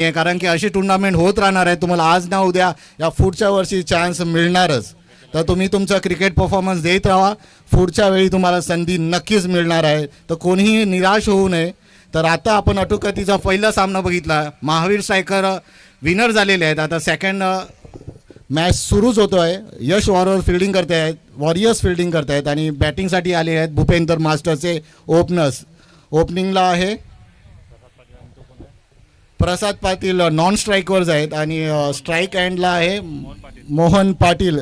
कारण की अशी टुर्नामेंट होत राहणार आहे. तुम्हाला आज ना उद्या या पुढच्या वर्षी चान्स मिळणारच. तर तुम्ही तुमचा क्रिकेट परफॉर्मन्स देत राहा. पुढच्या वेळी तुम्हाला संधी नक्कीच मिळणार आहे. तर कोणीही निराश होऊ नये. तर आता आपण अटुकतीचा पहिला सामना बघितला. महावीर स्ट्रायकर विनर झालेले आहेत. आता सेकंड मॅच सुरूच होतो आहे. यश वॉरियर्स फिल्डिंग करत आहेत आणि बॅटिंगसाठी आले आहेत भूपेंद्र मास्टरचे ओपनर्स. ओपनिंगला आहे प्रसाद पाटील, नॉन स्ट्राईकवर्स आहेत आणि स्ट्राईक एंडला आहे मोहन पाटील.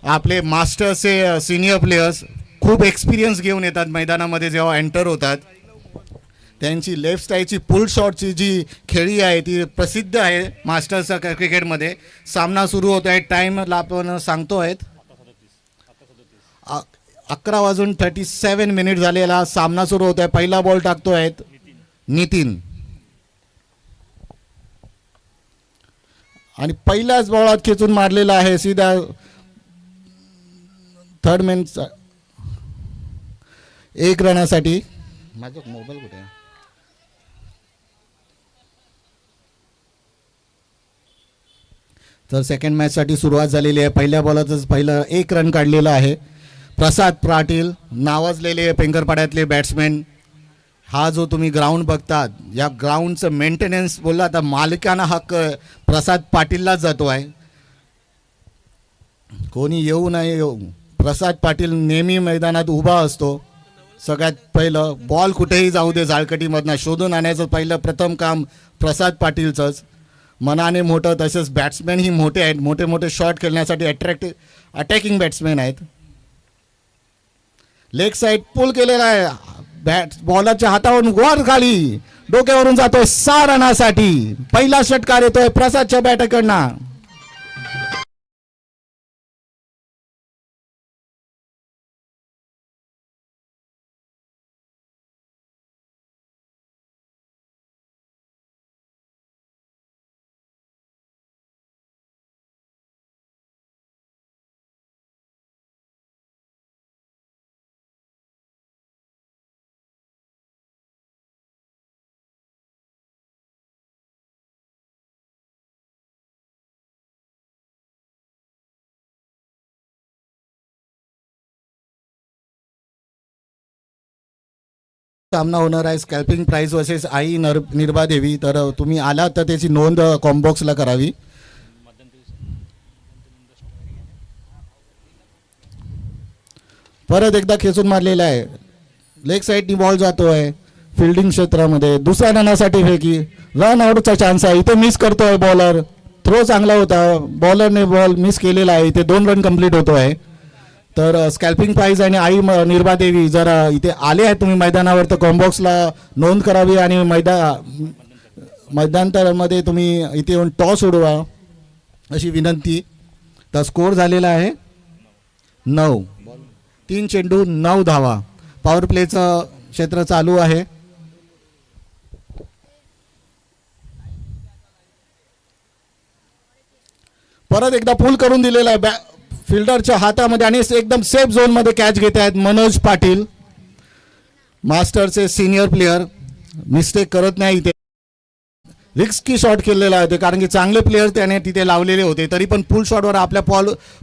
आपले मास्टर्सचे सिनियर प्लेयर्स खूप एक्सपिरियन्स घेऊन येतात मैदानामध्ये जेव्हा एंटर होतात. त्यांची लेफ्ट साईडची पुल शॉटची जी खेळी आहे ती प्रसिद्ध आहे मास्टर्सच्या क्रिकेटमध्ये. सामना सुरू होत आहे. टाईमला आपण सांगतो आहेत 11:37 झालेला सामना सुरू होत आहे. पहिला बॉल टाकतो आहेत नितीन आणि पहिल्याच बॉलात खेचून मारलेला आहे सीधा थर्ड मॅन 1 रनासाठी. माझा मोबाईल कुठे आहे? तर सेकंड मॅचसाठी सुरुवात झालेली आहे. पहिल्या बॉलातच पहिलं 1 रन काढलेलं आहे. प्रसाद पाटील नावाजलेले पेंकरपाड्यातले बॅट्समॅन. हा जो तुम्ही ग्राउंड बघतात या ग्राउंडचं मेंटेनन्स बोलला आता मालकांना हक्क प्रसाद पाटीललाच जातो आहे. कोणी येऊ नाही येऊ, प्रसाद पाटील नेहमी मैदानात उभा असतो. सगळ्यात पहिलं बॉल कुठेही जाऊ दे जाळकटीमधनं शोधून आणायचं पहिलं प्रथम काम प्रसाद पाटीलचंच. मनाने मोठं तसेच बॅट्समॅनही मोठे आहेत. मोठे मोठे शॉट खेळण्यासाठी अटॅकिंग बॅट्समॅन आहेत. लेग साईड पुल केलेला आहे. बॉलरच्या हातावरून वर खाली डोक्यावरून जातोय 6 रनासाठी. पहिला षटकार येतोय प्रसादच्या बॅटकडनं. सामना होणार आहे स्कॅल्पिंग प्राइज वर्सेस आई निर्भा देवी. तर तुम्ही आलात तर त्याची नोंद कॉम्बॉक्सला करावी. परत एकदा खेचून मारलेला आहे. लेग साईडनी बॉल जातोय फिल्डिंग क्षेत्रामध्ये. दुसऱ्या रनासाठी फेकी रन आउटचा चान्स आहे. इथे मिस करतोय बॉलर. थ्रो चांगला होता, बॉलरने बॉल मिस केलेला आहे. इथे 2 रन कंप्लीट होतो आहे. तर स्कॅल्पिंग प्राइज आणि आई निर्भा देवी जर इथे आले आहेत तुम्ही मैदानावर तर कॉम्बॉक्सला नोंद करावी आणि मैदानामध्ये तुम्ही इथे येऊन टॉस उडवा अशी विनंती. तर स्कोर झालेला आहे 9. 3 चेंडू 9 धावा. पॉवर प्लेचं क्षेत्र चालू आहे. परत एकदा पुल करून दिलेला आहे फिल्डरच्या हातामध्ये आणि एकदम सेफ झोनमध्ये कॅच घेत आहेत मनोज पाटील. मास्टरचे सिनियर प्लेयर मिस्टेक करत नाही. इथे रिस्की शॉट खेळलेला आहे कारण की चांगले प्लेयर त्याने तिथे लावलेले होते. तरी पण पुल शॉटवर आपल्या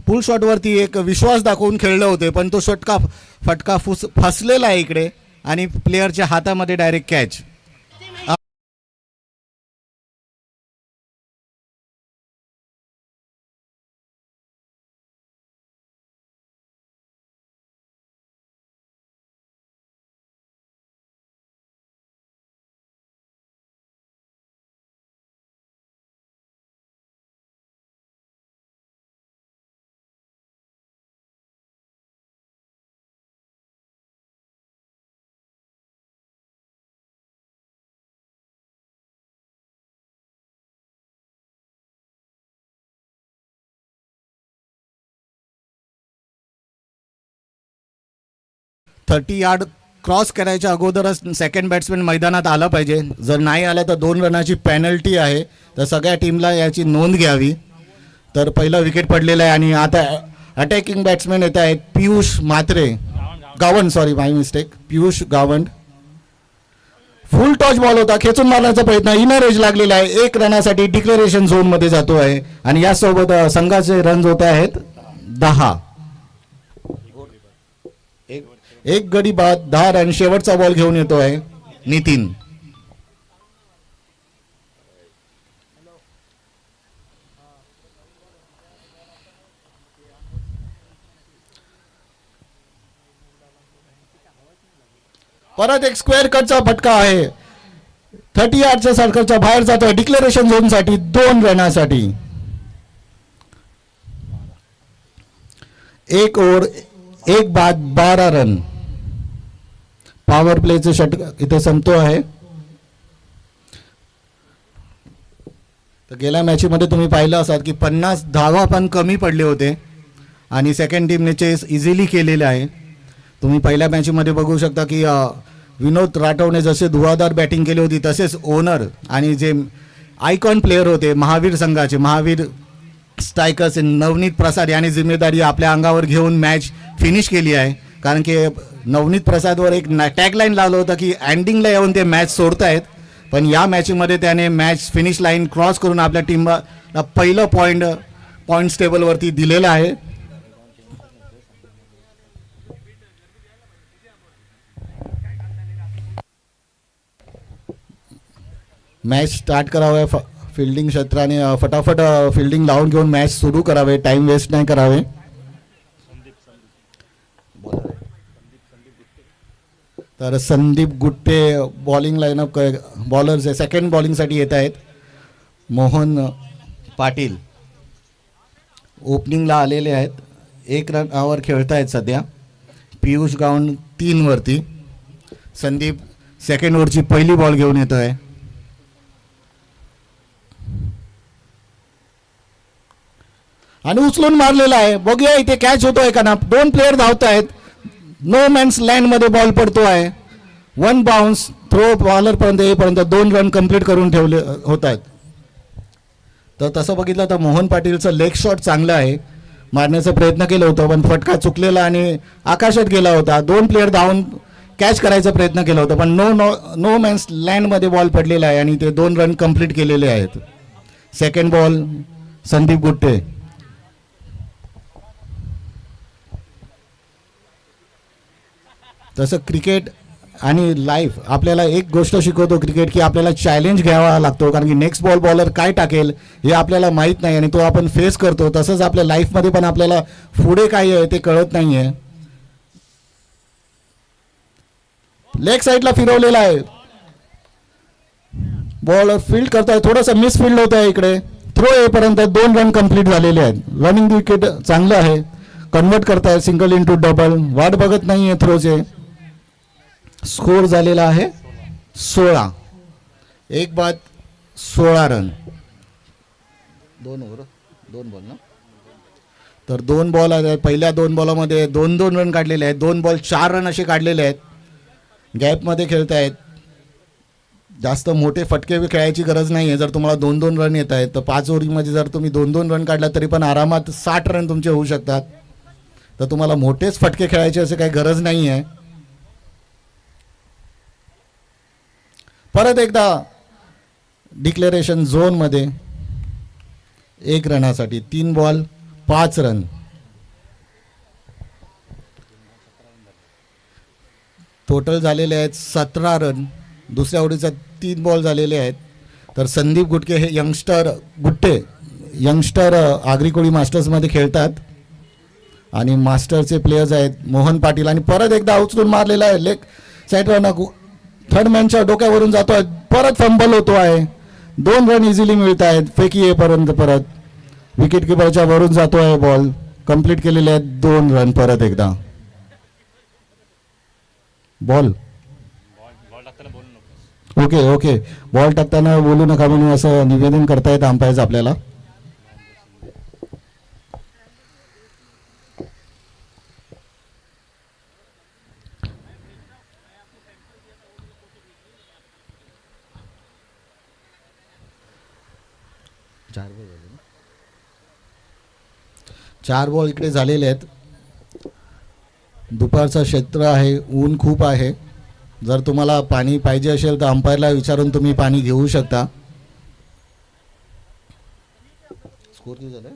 पुल शॉटवरती एक विश्वास दाखवून खेळले होते पण तो फटका फसलेला आहे इकडे आणि प्लेयरच्या हातामध्ये डायरेक्ट कॅच. यार्ड क्रॉस करायच्या अगोदरच सेकंड बॅट्समॅन मैदानात आला पाहिजे. जर नाही आला तर 2 रनाची पेनल्टी आहे. तर सगळ्या टीमला याची नोंद घ्यावी. तर पहिलं विकेट पडलेलं आहे आणि आता अटॅकिंग बॅट्समॅन येत आहेत पियुष मात्रे गावंड. सॉरी माय मिस्टेक. पियुष गावंड फुल टॉच बॉल होता, खेचून मारण्याचा प्रयत्न, इनर एज लागलेला आहे, 1 रनासाठी डिक्लेरेशन झोन मध्ये जातो आहे आणि यासोबत संघाचे रन होत आहेत 10. एक गडी बाद, 10 रन. शेवटचा बॉल घेऊन येतो आहे नितीन. परत एक स्क्वेअर कटचा फटका आहे, 30 यार्डच्या सर्कलच्या बाहेर जातोय डिक्लेरेशन झोन साठी 2 रनासाठी. 1 ओव्हर 1 बाद 12 रन. पॉवर प्लेचे षटक इथे संपतो आहे. तर गेल्या मॅचमध्ये तुम्ही पाहिलं असाल की 50 धावा पण कमी पडले होते आणि सेकंड टीमने चेस इझिली केलेले आहे. तुम्ही पहिल्या मॅचमध्ये बघू शकता की विनोद राठवने जसे धुवाधार बॅटिंग केली होती तसेच ओनर आणि जे आयकॉन प्लेयर होते महावीर संघाचे, महावीर स्ट्रायकर्स नवनीत प्रसाद यांनी जिम्मेदारी आपल्या अंगावर घेऊन मॅच फिनिश केली आहे. कारण की नवनीत प्रसादवर एक टॅगलाईन लावलं होतं की एंडिंगला येऊन ते मॅच सोडतायत, पण या मॅचमध्ये त्याने मॅच फिनिश लाईन क्रॉस करून आपल्या टीमला पहिलं पॉईंट्स टेबलवरती दिलेलं आहे. मॅच स्टार्ट करावे, फिल्डिंग क्षेत्राने फटाफट फिल्डिंग लावून घेऊन मॅच सुरू करावे, टाइम वेस्ट नाही करावे. तर Sandeep Gutte bowling line-up bowlers आहे, सेकंड बॉलिंगसाठी येत आहेत. मोहन पाटील ओपनिंगला आलेले आहेत, 1 रनावर खेळत आहेत सध्या. पियुष गावंड 3 वरती. संदीप सेकंड ओव्हरची पहिली बॉल घेऊन येतो आहे. आणि उचलून मारलेला आहे, बघूया इथे कॅच होतोय का ना. 2 प्लेयर धावत आहेत, नो मॅन्स लँड मध्ये बॉल पडतो आहे. 1 बाउन्स थ्रो बॉलर पर्यंत येईपर्यंत 2 रन कंप्लीट करून ठेवले होत आहेत. तर तसं बघितलं तर मोहन पाटीलचं लेग शॉट चांगलं आहे, मारण्याचा प्रयत्न केला होता पण फटका चुकलेला आणि आकाशात गेला होता. 2 प्लेयर धावून कॅच करायचा प्रयत्न केला होता पण नो मॅन्स लँड मध्ये बॉल पडलेला आहे आणि ते 2 रन कंप्लीट केलेले आहेत. Second ball Sandeep Gutte. तसं क्रिकेट आणि लाईफ आपल्याला एक गोष्ट शिकवतो क्रिकेट की आपल्याला चॅलेंज घ्यावा लागतो, कारण की नेक्स्ट बॉलर काय टाकेल हे आपल्याला माहीत नाही आणि तो आपण फेस करतो. तसंच आपल्या लाईफमध्ये पण आपल्याला पुढे काय आहे ते कळत नाही आहे. लेग साईडला फिरवलेला आहे, बॉलर फील्ड करताय, थोडंसं मिसफिल्ड होत आहे इकडे. थ्रो येईपर्यंत 2 रन कंप्लीट झालेले आहेत. रनिंग विकेट चांगलं आहे, कन्वर्ट करताय सिंगल इंटू डबल, वाट बघत नाही आहे थ्रोचे. स्कोर झालेला आहे 16, 1 बाद 16 रन. 2 ओव्हर 2 बॉल ना. तर 2 बॉल आहेत, पहिल्या 2 बॉलामध्ये 2-2 रन काढलेले आहेत. 2 बॉल 4 रन असे काढलेले आहेत. गॅपमध्ये खेळत आहेत, जास्त मोठे फटके खेळायची गरज नाही आहे. जर तुम्हाला 2-2 रन येत आहेत तर 5 ओव्हरमध्ये जर तुम्ही 2-2 रन काढला तरी पण आरामात 60 रन तुमचे होऊ शकतात. तर तुम्हाला मोठेच फटके खेळायचे असे काही गरज नाही आहे. परत एकदा डिक्लेरेशन झोनमध्ये 1 रनासाठी 3 बॉल 5 रन. टोटल झालेले आहेत 17 रन. दुसऱ्या ओव्हरीचा 3 बॉल झालेले आहेत. तर संदीप गुट्टे हे यंगस्टर आग्रिकोळी मास्टर्समध्ये खेळतात आणि मास्टरचे प्लेयर्स आहेत मोहन पाटील. आणि परत एकदा उचलून मारलेला आहे, लेग साईडवर थर्ड मॅनच्या डोक्यावरून जातो आहे, परत फंबल होतो आहे. 2 रन इझिली मिळत आहेत फेकी येईपर्यंत. परत विकेट किपरच्या वरून जातो आहे बॉल, कंप्लीट केलेले आहेत 2 रन. परत एकदा बॉल ओके बॉल टाकताना बोलू नका म्हणून असं निवेदन करतायत अंपायर्स आपल्याला. चार बॉल इकडे झालेले आहेत. दुपारचं क्षेत्र आहे, ऊन खूप आहे. जर तुम्हाला पाणी पाहिजे असेल तर अंपायरला विचारून तुम्ही पाणी घेऊ शकता. स्कोर किती झालं?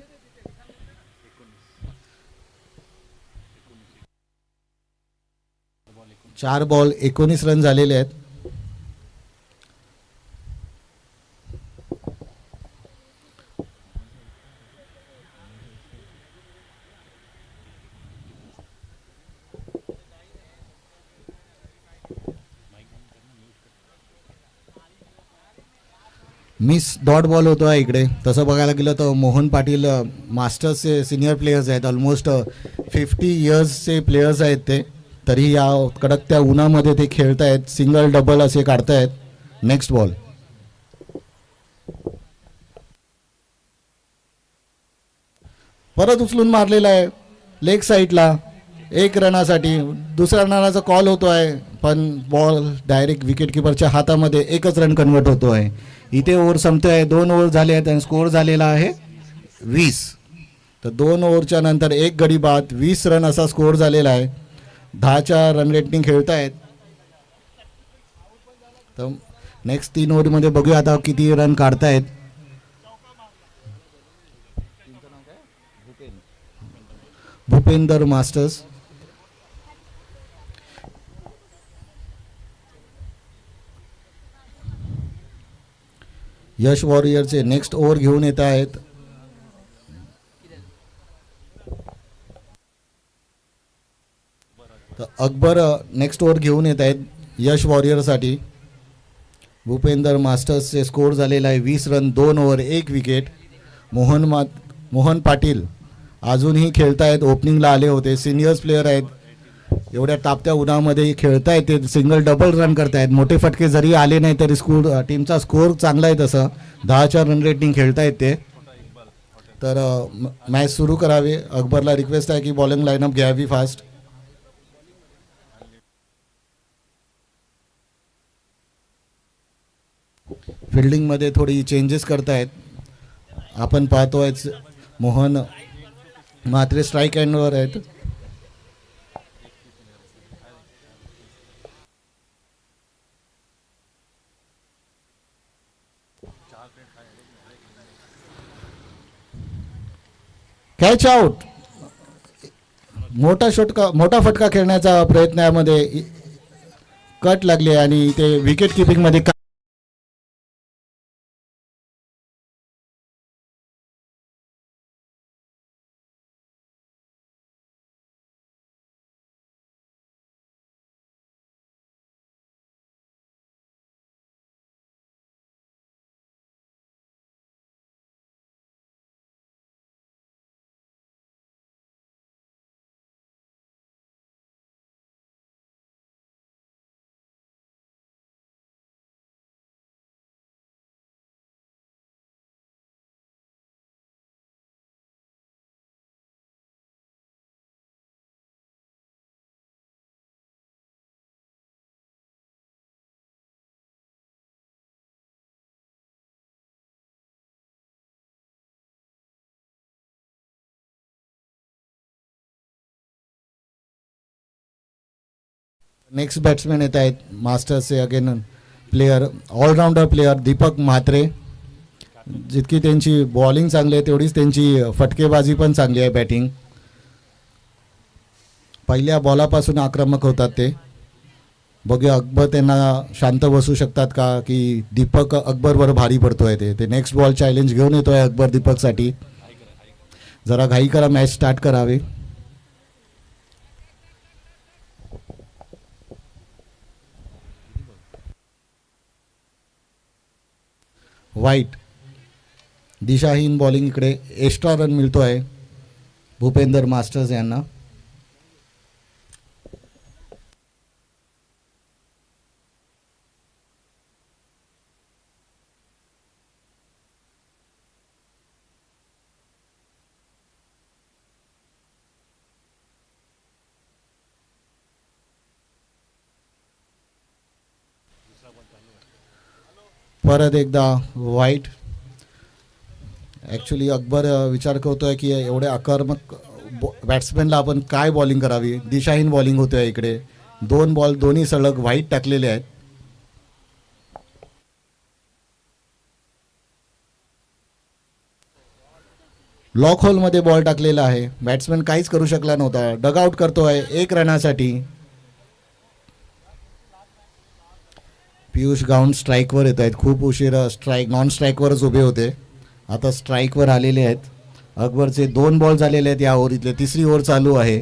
4 बॉल 19 रन झालेले आहेत. मिस डॉट बॉल होतो आहे इकडे. तसं बघायला गेलं तर मोहन पाटील मास्टर्सचे सिनियर प्लेयर्स आहेत. ऑलमोस्ट 50 इयर्सचे प्लेयर्स आहेत ते. तरी या कडकत्या उन्हामध्ये ते खेळत आहेत. सिंगल डबल असे काढतायत. Next ball. परत उचलून मारलेला आहे लेग साईडला 1 रनासाठी. दुसऱ्या रनाचा कॉल होतो आहे पण बॉल डायरेक्ट विकेट किपरच्या हातामध्ये. 1च रन कन्वर्ट होतो आहे. इथे ओव्हर संपते आहे. 2 ओव्हर झाले आहेत आणि स्कोअर झालेला आहे 20. तर 2 ओव्हरच्या नंतर 1 गडी बाद 20 रन असा स्कोअर झालेला आहे. 10च्या रन रेटने खेळतायत. तर नेक्स्ट 3 ओव्हरमध्ये बघूया आता किती रन काढतायत. भूपेंदर मास्टर्स. यश वॉरियरचे नेक्स्ट ओव्हर घेऊन येत आहेत. तर अकबर नेक्स्ट ओव्हर घेऊन येत आहेत यश वॉरियरसाठी. भूपेंदर मास्टर्सचे स्कोअर झालेला आहे 20 run 2 over 1 wicket. Mohan Patil अजूनही खेळतायत. ओपनिंगला आले होते. सिनियर्स प्लेयर आहेत. एवढ्या तापत्या उन्हामध्ये खेळतायत ते. सिंगल डबल रन करतायत. मोठे फटके जरी आले नाही तरी टीमचा स्कोअर चांगला आहे. तसं 10च्या रन रेटिंग खेळतायत ते. तर मॅच सुरू करावी. अकबरला रिक्वेस्ट आहे की बॉलिंग लाईनअप घ्यावी फास्ट. फिल्डिंगमध्ये थोडी चेंजेस करतायत. आपण पाहतोय मोहन म्हात्रे स्ट्राईक एंडवर आहेत. Catch out. मोठा फटका खेळण्याचा प्रयत्नामध्ये कट लागले आणि ते विकेट किपिंगमध्ये नेक्स्ट बॅट्समॅन येत आहेत मास्टर्सचे again player allrounder player Deepak Mhatre. जितकी त्यांची बॉलिंग चांगली आहे तेवढीच त्यांची फटकेबाजी पण चांगली आहे. बॅटिंग पहिल्या बॉलापासून आक्रमक होतात ते. बघूया अकबर त्यांना शांत बसू शकतात का की दीपक अकबरवर भारी पडतोय ते. नेक्स्ट बॉल चॅलेंज घेऊन येतोय अकबर दीपकसाठी. जरा घाई करा. मॅच स्टार्ट करावी. वाईट दिशाहीन बॉलिंग. इकडे एक्स्ट्रा रन मिळतो आहे भूपेंदर मास्टर्स यांना. परत एकदा वाईट. ॲक्च्युली अकबर विचार करतोय की एवढ्या आक्रमक बॅट्समॅनला आपण काय बॉलिंग करावी. दिशाहीन बॉलिंग होते आहे इकडे. 2 बॉल दोन्ही सलग वाईट टाकलेले आहेत. लॉक होलमध्ये बॉल टाकलेला आहे. बॅट्समॅन काहीच करू शकला नव्हता. डगआउट करतोय 1 रनासाठी. पियुष गाऊन स्ट्राईकवर येत आहेत. खूप उशिरा नॉन स्ट्राईकवरच उभे होते, आता स्ट्राईकवर आलेले आहेत. अकबरचे 2 बॉल झालेले आहेत या ओव्हरीतले. 3री ओव्हर चालू आहे.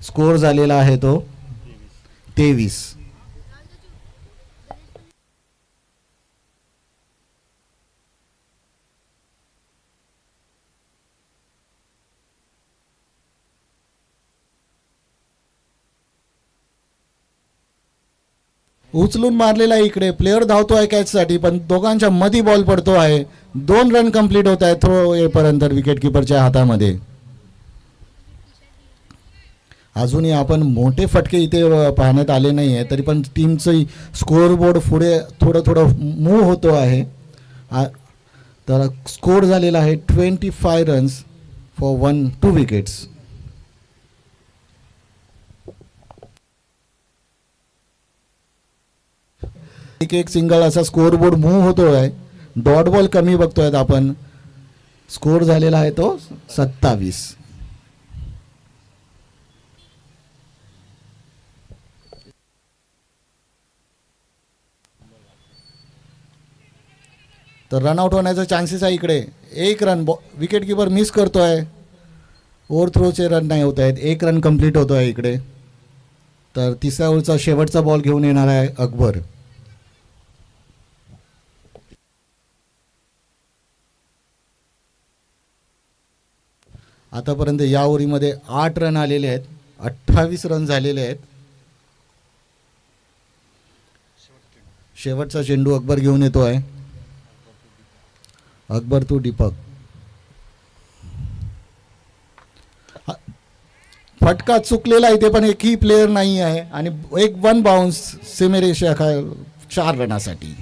स्कोअर झालेला आहे तो 23. उचलून मारलेला आहे इकडे. प्लेअर धावतोय कॅचसाठी, पण दोघांच्या मध्ये बॉल पडतो आहे. 2 रन कंप्लीट होत आहेत थ्रो येईपर्यंत विकेट किपरच्या हातामध्ये. अजूनही आपण मोठे फटके इथे पाहण्यात आले नाही आहे, तरी पण टीमचं स्कोअरबोर्ड पुढे थोडं थोडं मूव्ह होतो आहे. तर स्कोअर झालेला आहे 25 रन्स फॉर 2 विकेट्स. एक सिंगल असा स्कोअरबोर्ड मूव्ह होतो आहे. डॉट बॉल कमी बघतोय आपण. स्कोअर झालेला आहे तो 27. तर रनआउट होण्याचा चान्सेस आहे इकडे. 1 रन विकेट किपर मिस करतोय. ओव्हर थ्रोचे रन नाही होत आहेत. 1 रन कंप्लीट होतो आहे इकडे. तर 3ऱ्या ओव्हरचा शेवटचा बॉल घेऊन येणार आहे अकबर. आतापर्यंत या ओव्हरीमध्ये 8 रन आलेले आहेत. 28 रन झालेले आहेत. शेवटचा चेंडू अकबर घेऊन येतो आहे. अकबर टू दीपक. फटका चुकलेला इथे, पण एकही प्लेयर नाही आहे आणि 1 बाउन्स सीमेरेषा 4 रनासाठी.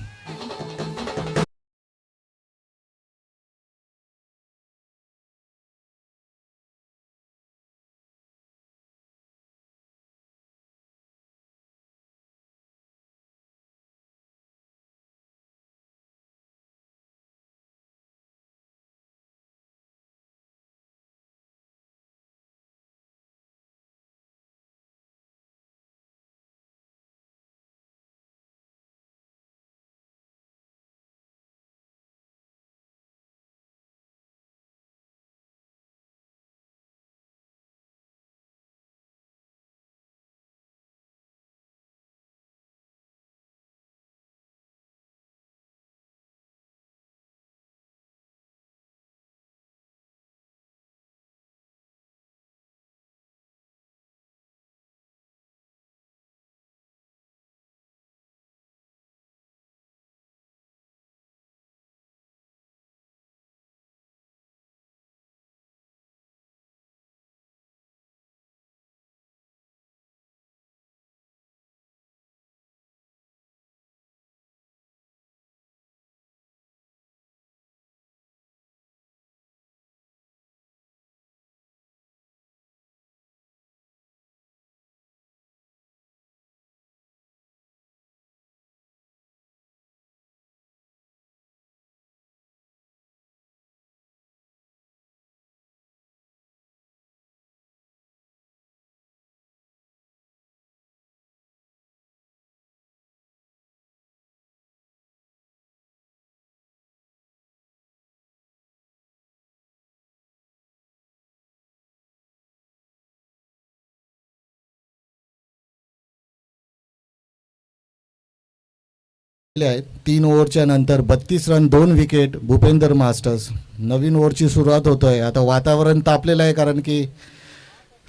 आहेत 3 ओव्हरच्या नंतर 32 रन 2 विकेट. भूपेंदर मास्टर्स. नवीन ओव्हरची सुरुवात होतोय. आता वातावरण तापलेलं आहे, कारण की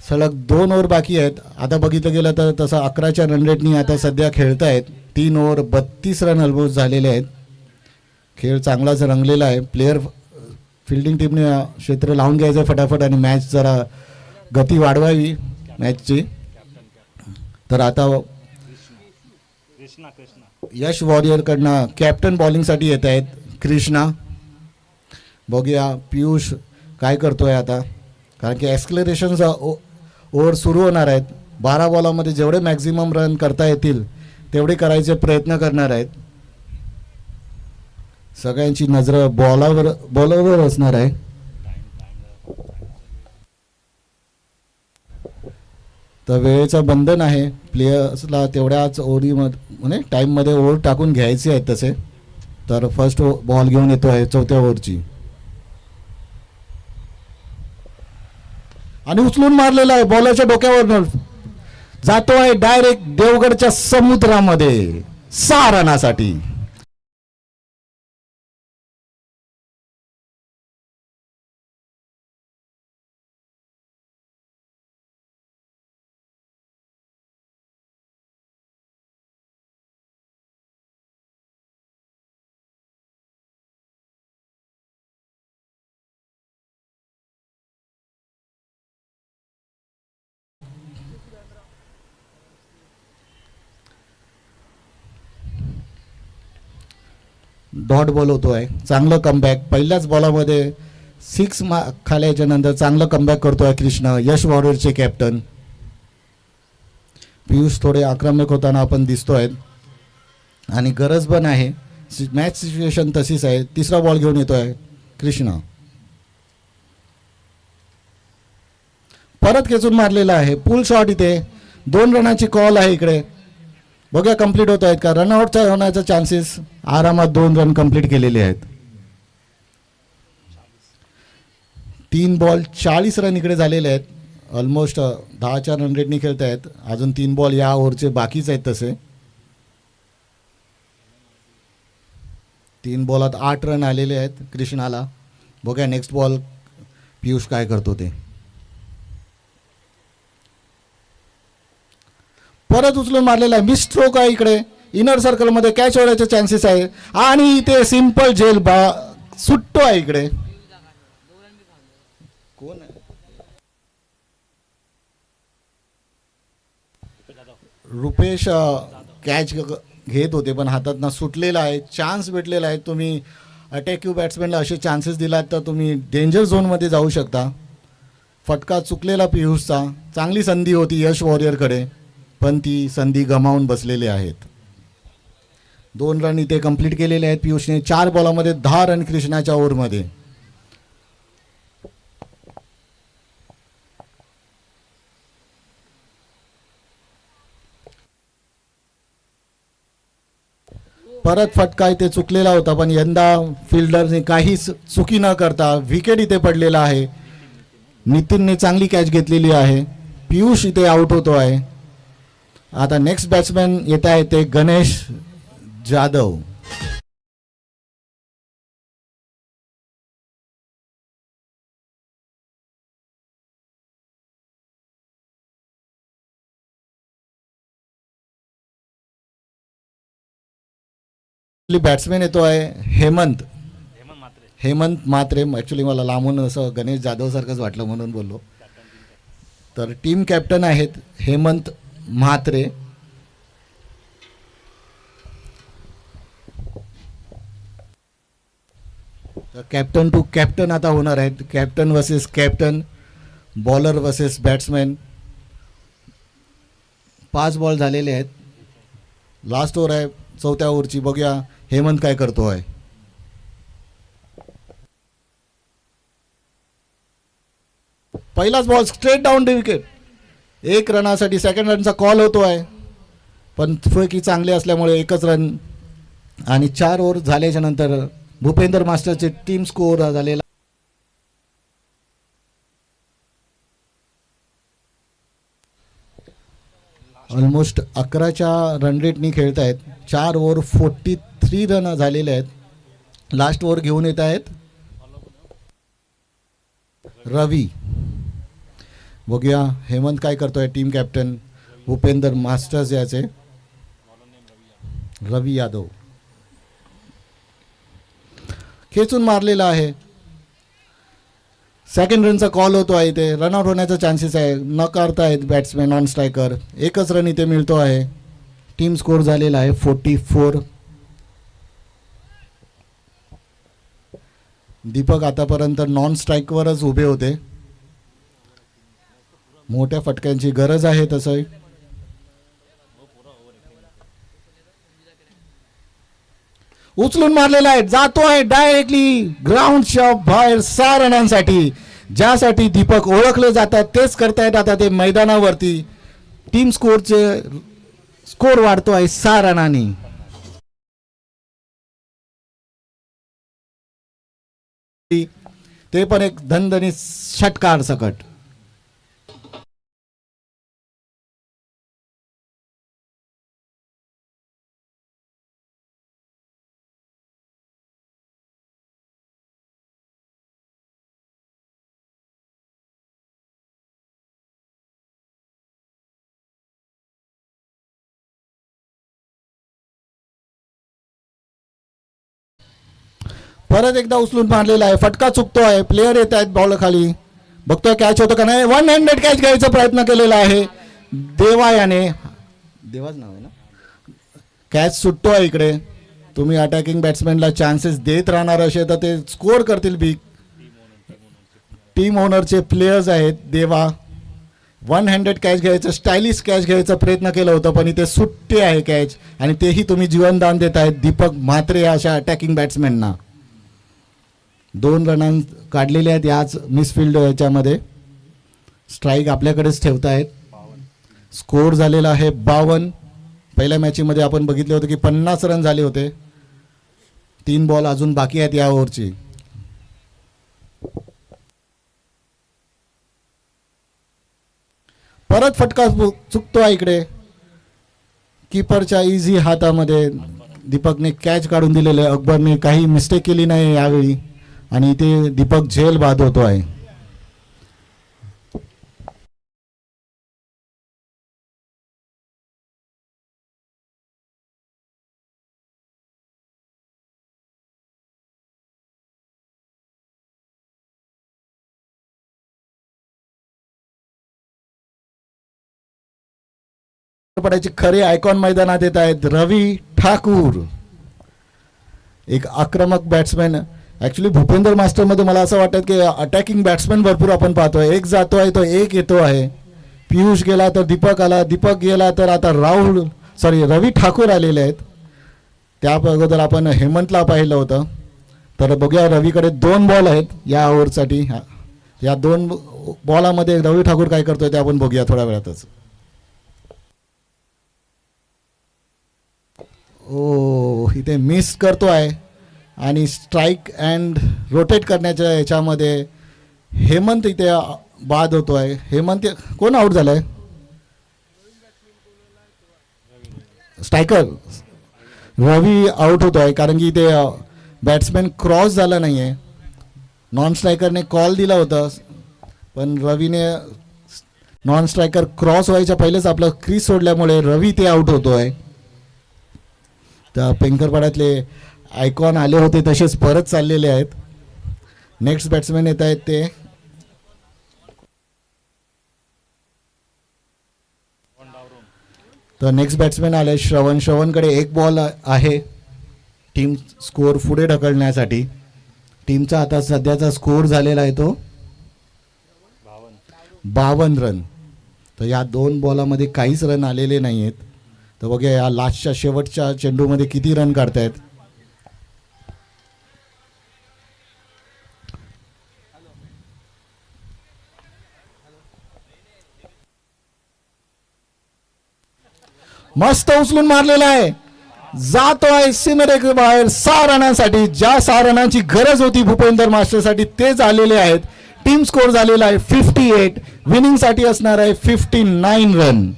सलग 2 ओव्हर बाकी आहेत. आता बघितलं गेलं तर तसं 11च्या रन रेटनी आता सध्या खेळत आहेत. 3 ओव्हर 32 रन ऑलमोस्ट झालेले आहेत. खेळ चांगलाच रंगलेला आहे. प्लेयर फिल्डिंग टीमने क्षेत्र लावून घ्यायचं फटाफट आणि मॅच जरा गती वाढवावी मॅचची. तर आता यश वॉरियरकडनं कॅप्टन बॉलिंगसाठी येत आहेत कृष्णा. बघूया पियुष काय करतोय आता, कारण की एक्सक्लेरेशन ओव्हर सुरू होणार आहेत. 12 बॉलामध्ये जेवढे मॅक्झिमम रन करता येतील तेवढे करायचे प्रयत्न करणार आहेत. सगळ्यांची नजर बॉलरवर असणार आहे. तर वेळेचं बंधन आहे, प्लेयर्सला तेवढ्याच म्हणजे टाईममध्ये ओव्हर टाकून घ्यायचे आहेत तसे. तर फर्स्ट बॉल घेऊन येतो आहे 4थ्या ओव्हरची आणि उचलून मारलेला आहे, बॉलरच्या डोक्यावर जातो आहे डायरेक्ट देवगडच्या समुद्रामध्ये 6 रनासाठी. डॉट बॉल होतो आहे, चांगलं कमबॅक. पहिल्याच बॉलामध्ये 6 खाल्याच्या नंतर चांगलं कमबॅक करतोय कृष्णा, यश वॉरियरचे कॅप्टन. पियुष थोडे आक्रमक होताना आपण दिसतोय आणि गरज पण आहे, मॅच सिच्युएशन तशीच आहे. तिसरा बॉल घेऊन येतोय कृष्णा, परत खेचून मारलेला आहे, पुल शॉट. इथे 2 रनाची कॉल आहे. इकडे बघूया कंप्लीट होत आहेत का, रनआउटचा होण्याचा चान्सेस. आरामात 2 रन कंप्लीट केलेले आहेत. 3 बॉल 40 रन इकडे झालेले आहेत. ऑलमोस्ट 10च्या रन रेटनी खेळत आहेत. अजून 3 बॉल या ओव्हरचे बाकीच आहेत. तसे 3 बॉलात 8 रन आलेले आहेत कृष्णाला. बघूया नेक्स्ट बॉल पियुष काय करतो ते. परत उचलून मारलेला आहे, मिस स्ट्रोक आहे. इकडे इनर सर्कलमध्ये कॅच होण्याचे चान्सेस आहे आणि इथे सिंपल जेल सुट्टो आहे. इकडे कोण आहे, रुपेश कॅच घेत होते पण हातात सुटलेला आहे. चान्स भेटलेला आहे. तुम्ही अटॅक्यू बॅट्समॅनला असे चान्सेस दिलात तर तुम्ही डेंजर झोनमध्ये जाऊ शकता. फटका चुकलेला पियुषचा. चांगली संधी होती यश वॉरियरकडे पण ती संधी गमावून बसलेले आहेत. 2 रन इथे कंप्लीट केलेले आहेत पियुषने. 4 बॉलामध्ये 10 रन कृष्णाच्या ओव्हरमध्ये. परत फटका इथे चुकलेला होता पण यंदा फिल्डरने काहीच चुकी न करता विकेट इथे पडलेला आहे. नितीनने चांगली कॅच घेतलेली आहे. पियुष इथे आउट होतो आहे. आता नेक्स्ट बॅट्समॅन येत आहे ते गणेश जाधव. बॅट्समॅन येतो आहे हेमंत मात्रे. ॲक्च्युली मला लांबून असं गणेश जाधव सारखंच वाटलं म्हणून बोललो. तर टीम कॅप्टन आहेत Hemant Mhatre. Captain to captain आता होणार आहेत. Captain versus captain, bowler versus batsman. 5 ball झालेले आहेत. लास्ट ओव्हर आहे 4थ्या ओव्हरची. बघूया हेमंत काय करतो आहे. पहिलाच ball straight down the wicket. 1 रनासाठी सेकंड रनचा कॉल होतो आहे पण फळकी चांगले असल्यामुळे 1च रन. आणि 4 ओव्हर झाल्याच्या नंतर भूपेंद्र मास्टरचे टीम स्कोअर झालेला ऑलमोस्ट 11च्या रन रेटनी खेळत आहेत. 4 ओव्हर 43 रन झालेले आहेत. लास्ट ओव्हर घेऊन येत आहेत रवी. बघूया हेमंत काय करतोय. टीम कॅप्टन भूपेंद्र मास्टर्स याचे रवी यादव खेचून मारलेला आहे. सेकंड रनचा कॉल होतो आहे. इथे रनआउट होण्याचा चान्सेस आहे. न करतायत बॅट्समॅन ऑन स्ट्रायकर. 1च रन इथे मिळतो आहे. टीम स्कोर झालेला आहे 44. दीपक आतापर्यंत नॉन स्ट्राईकवरच उभे होते. मोठ्या फटक्यांची गरज आहे तसं. उचलून मारलेला आहे, जातो आहे डायरेक्टली ग्राउंडच्या बाहेर 6 रनांसाठी. ज्यासाठी दीपक ओळखले जातात तेच करतायत आता ते मैदानावरती. टीम स्कोर वाढतो आहे 6 रनांनी. ते पण एक धनधनी षटकार सकट. परत एकदा उचलून मारलेला आहे, फटका चुकतो आहे, प्लेयर येत आहेत बॉल खाली, बघतोय कॅच होतो का नाही. 1 हँडेड कॅच घ्यायचा प्रयत्न केलेला आहे देवा याने. देवाच नाव आहे ना. कॅच सुटतो आहे इकडे. तुम्ही अटॅकिंग बॅट्समॅनला चान्सेस देत राहणार असे तर ते स्कोर करतील बिग. टीम ओनरचे प्लेयर्स आहेत देवा. 1 हँडेड कॅच घ्यायचं, स्टायलिश कॅच घ्यायचा प्रयत्न केला होता पण इथे सुट्टे आहे कॅच आणि तेही तुम्ही जीवनदान देत आहेत दीपक म्हात्रे अशा अटॅकिंग बॅट्समॅनना. 2 रन काढलेले आहेत याच मिसफिल्ड याच्यामध्ये. स्ट्राईक आपल्याकडेच ठेवतायत. स्कोर झालेला आहे 52. पहिल्या मॅचमध्ये आपण बघितले होते की 50 रन झाले होते. 3 बॉल अजून बाकी आहेत या ओव्हरची. परत फटका चुकतो आहे इकडे. कीपरच्या इझी हातामध्ये दीपकने कॅच काढून दिलेले. अकबरने काही मिस्टेक केली नाही यावेळी आणि इथे दीपक झेल बाद होतो आहे. पडायचे खरे आयकॉन मैदानात येत आहेत. रवी ठाकूर एक आक्रमक बॅट्समॅन. ऍक्च्युली भूपेंद्र मास्टर मध्ये मला असं वाटतं की अटॅकिंग बॅट्समॅन भरपूर आपण पाहतोय. एक जातो आहे तो एक येतो आहे. पियुष गेला तर दीपक आला, दीपक गेला तर आता रवी ठाकूर आलेले आहेत. त्या अगोदर आपण हेमंतला पाहिलं होतं. तर बघूया रवीकडे 2 बॉल आहेत या ओव्हरसाठी. या 2 बॉलामध्ये रवी ठाकूर काय करतोय ते आपण बघूया थोड्या वेळातच. ओ इथे मिस करतो आहे आणि स्ट्राईक अँड रोटेट करण्याच्या याच्यामध्ये हेमंत इथे बाद होतो आहे. हेमंत कोण आउट झालाय. स्ट्रायकर रवी आउट होतो आहे कारण की इथे बॅट्समॅन क्रॉस झाला नाही आहे. नॉन स्ट्रायकरने कॉल दिला होता पण रवीने नॉन स्ट्रायकर क्रॉस व्हायच्या पहिलेच आपलं क्रीज सोडल्यामुळे रवी ते आउट होतो आहे. त्या पेंकरपाड्यातले आयकॉन आले होते तसेच परत चाललेले आहेत. नेक्स्ट बॅट्समॅन येत आहेत ते तर नेक्स्ट बॅट्समॅन आले श्रवण. श्रवणकडे 1 बॉल आहे टीम स्कोर पुढे ढकलण्यासाठी. टीमचा आता सध्याचा स्कोर झालेला आहे तो 52 रन. तर या 2 बॉलामध्ये काहीच रन आलेले नाही आहेत. तर बघूया या लास्टच्या शेवटच्या चेंडूमध्ये किती रन काढतायत. मस्त उचलून मारलेला आहे, जातो आहे सीमेरेखे बाहेर 6 रनांसाठी. ज्या 6 रनांची गरज होती भूपेंद्र मास्टरसाठी ते झालेले आहेत. टीम स्कोर झालेला आहे 58. विनिंग साठी असणार आहे 59 रन.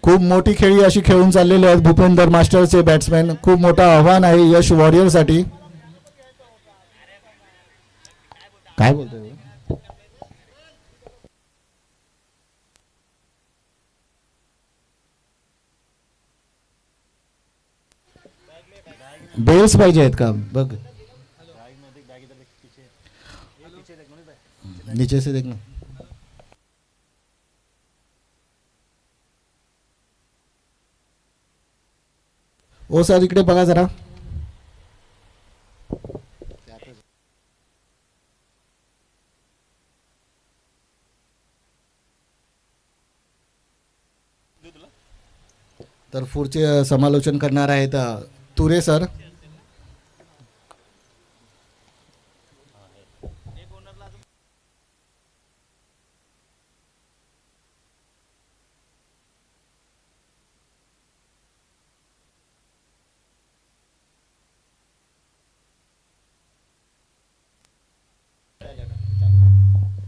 खूप मोठी खेळी अशी खेळून चाललेले आहेत भूपेंद्र मास्टरचे बॅट्समॅन. खूप मोठा आव्हान आहे यश वॉरियर साठी. काय बोलतोय बेल्स पाहिजे आहेत का बघ. नीचे से देखना. ओ सर इकडे बघा जरा. तर पुढचे समालोचन करणार आहेत तुरे सर.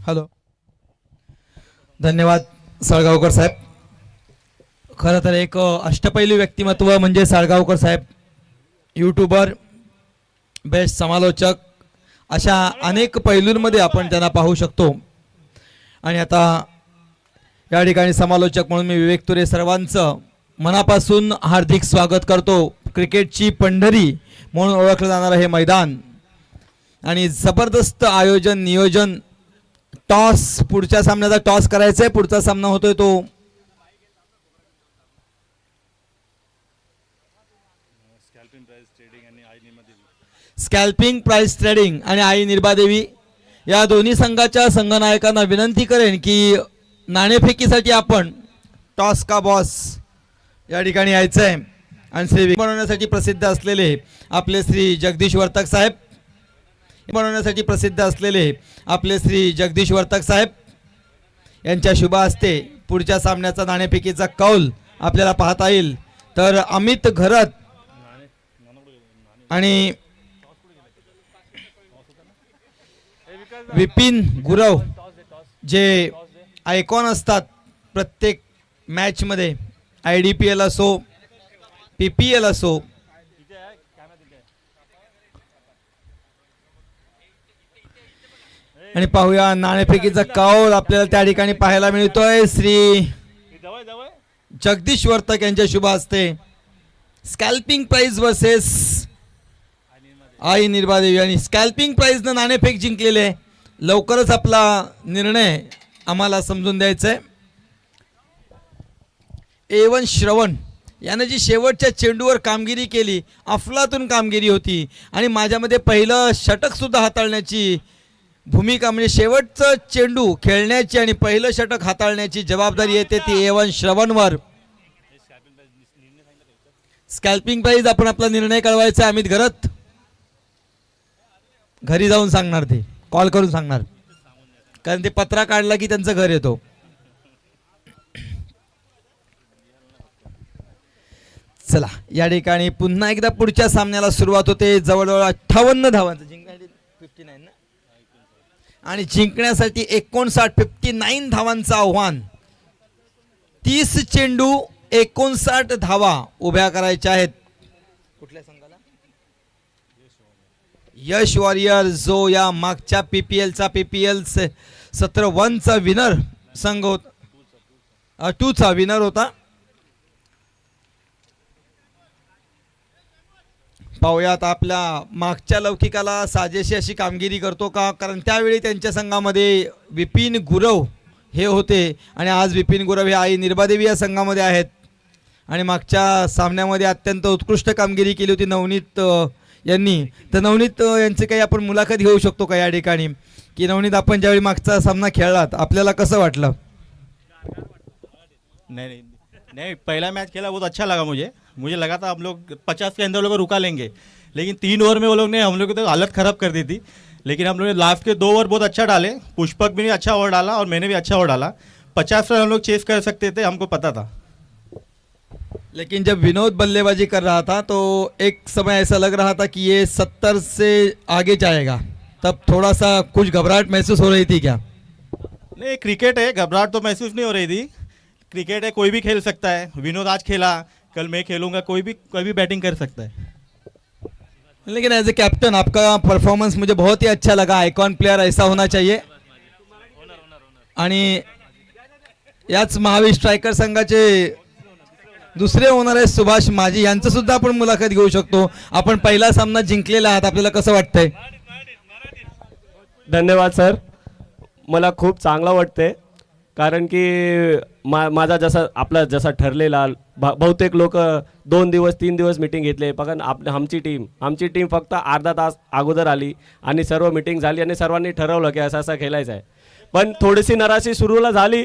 हॅलो, धन्यवाद साळगावकर साहेब. खरं तर एक अष्टपैलू व्यक्तिमत्व म्हणजे साळगावकर साहेब. यूट्यूबर, बेस्ट समालोचक, अशा अनेक पैलूंमध्ये आपण त्यांना पाहू शकतो. आणि आता या ठिकाणी समालोचक म्हणून मी विवेक तुरे सर्वांचं मनापासून हार्दिक स्वागत करतो. क्रिकेटची पंढरी म्हणून ओळखलं जाणारं हे मैदान आणि जबरदस्त आयोजन नियोजन. टॉस, पुढच्या सामन्याचा टॉस करायचा आहे. पुढचा सामना होतोय तो स्कॅल्पिंग प्राइस ट्रेडिंग आणि आई निर्बादेवी या दोन्ही संघाच्या संघनायकांना विनंती करेन की नाणेफेकीसाठी आपण टॉस का बॉस या ठिकाणी यायचं आहे. आणि श्री बनवण्यासाठी प्रसिद्ध असलेले आपले श्री जगदीश वर्तक साहेब, बनवण्यासाठी प्रसिद्ध असलेले आपले श्री जगदीश वर्तक साहेब यांच्या शुभ हस्ते पुढच्या सामन्याचा नाणेफेकीचा कौल आपल्याला पाहता येईल. तर अमित घरत आणि विपिन गुरव जे आयकॉन असतात प्रत्येक मॅचमध्ये, IDPL असो PPL असो, आणि पाहूया नाणेफेकीचा कौल आपल्याला त्या ठिकाणी पाहायला मिळतोय. श्री जगदीश वर्तक यांच्या शुभ हस्ते स्कॅल्पिंग प्राइज वर्सेस आई निर्बादेवी आणि स्कॅल्पिंग प्राइजनं नाणेफेक जिंकलेले. लवकरच आपला निर्णय आम्हाला समजून द्यायचा आहे. A1 श्रवण यानं जी शेवटच्या चेंडूवर कामगिरी केली, अफलातून कामगिरी होती आणि माझ्यामध्ये पहिलं षटकसुद्धा हाताळण्याची भूमिका, म्हणजे शेवटचं चेंडू खेळण्याची आणि पहिलं षटक हाताळण्याची जबाबदारी येते ती A1 श्रवणवर. स्कॅल्पिंग प्राइज आपण आपला निर्णय कळवायचा. अमित घरत घरी जाऊन सांगणार, ते कॉल करून सांगणार, कारण ते पत्रा काढला की त्यांचं घर येतो. चला या ठिकाणी पुन्हा एकदा पुढच्या सामन्याला सुरुवात होते. जवळजवळ 58 धावांचं जिंकण्यासाठी 59 ना, आणि जिंकण्यासाठी 59 धावांचं आव्हान. 30 चेंडू 59 धावा उभ्या करायच्या आहेत. कुठल्या संघाला? यश वॉरियर, जो या मागच्या PPL 17-1चा विनर संघ होता, 2चा विनर होता. पाहूयात आपल्या मागच्या लौकिकाला साजेशी अशी कामगिरी करतो का, कारण त्यावेळी त्यांच्या संघामध्ये विपिन गुरव हे होते आणि आज विपिन गुरव हे आई निर्बादेवी या संघामध्ये आहेत. आणि मागच्या सामन्यामध्ये अत्यंत उत्कृष्ट कामगिरी केली होती नवनीत यांनी. तर नवनीत यांची काही आपण मुलाखत घेऊ शकतो का या ठिकाणी, की नवनीत आपण ज्यावेळी मागचा सामना खेळलात आपल्याला कसं वाटलं? नहीं, पहला मैच खेला बहुत अच्छा लगा मुझे लगा था हम लोग 50 के अंदर लोग रुका लेंगे, लेकिन 3 ओवर में वो लोग ने हम लोग की तो हालत ख़राब कर दी थी. लेकिन हम लोग ने लास्ट के 2 ओवर बहुत अच्छा डाले. पुष्पक भी ने अच्छा ओवर डाला और मैंने भी अच्छा ओवर डाला. 50 रन हम लोग चेस कर सकते थे, हमको पता था. लेकिन जब विनोद बल्लेबाजी कर रहा था तो एक समय ऐसा लग रहा था कि ये 70 से आगे जाएगा, तब थोड़ा सा कुछ घबराहट महसूस हो रही थी क्या? नहीं, क्रिकेट है, घबराहट तो महसूस नहीं हो रही थी. क्रिकेट है, कोई भी खेल सकता है. विनोद आज खेला, कल मैं खेलूंगा, कोई भी बैटिंग कर सकता है. लेकिन एज ए कैप्टन आपका परफॉर्मेंस मुझे बहुत ही अच्छा लगा. आइकॉन प्लेयर ऐसा होना चाहिए. आणि याच महावीर स्ट्रायकर संघाचे दुसरे ओनर आहे सुभाष माझी, यांचं सुद्धा आपण मुलाखत घेऊ शकतो. आपण पहिला सामना जिंकलेला आहात, आपल्याला कसं वाटतंय? धन्यवाद सर, मला खूप चांगलं वाटते. कारण की माझा जसा ठरलेला बहुतेक लोक 2 दिवस 3 दिवस मीटिंग घेतले. पण आमची टीम फक्त अर्धा तास अगोदर आली आणि सर्व मीटिंग झाली आणि सर्वांनी ठरवलं की असं खेळायचं आहे. पण थोडीशी नराशी सुरूला झाली,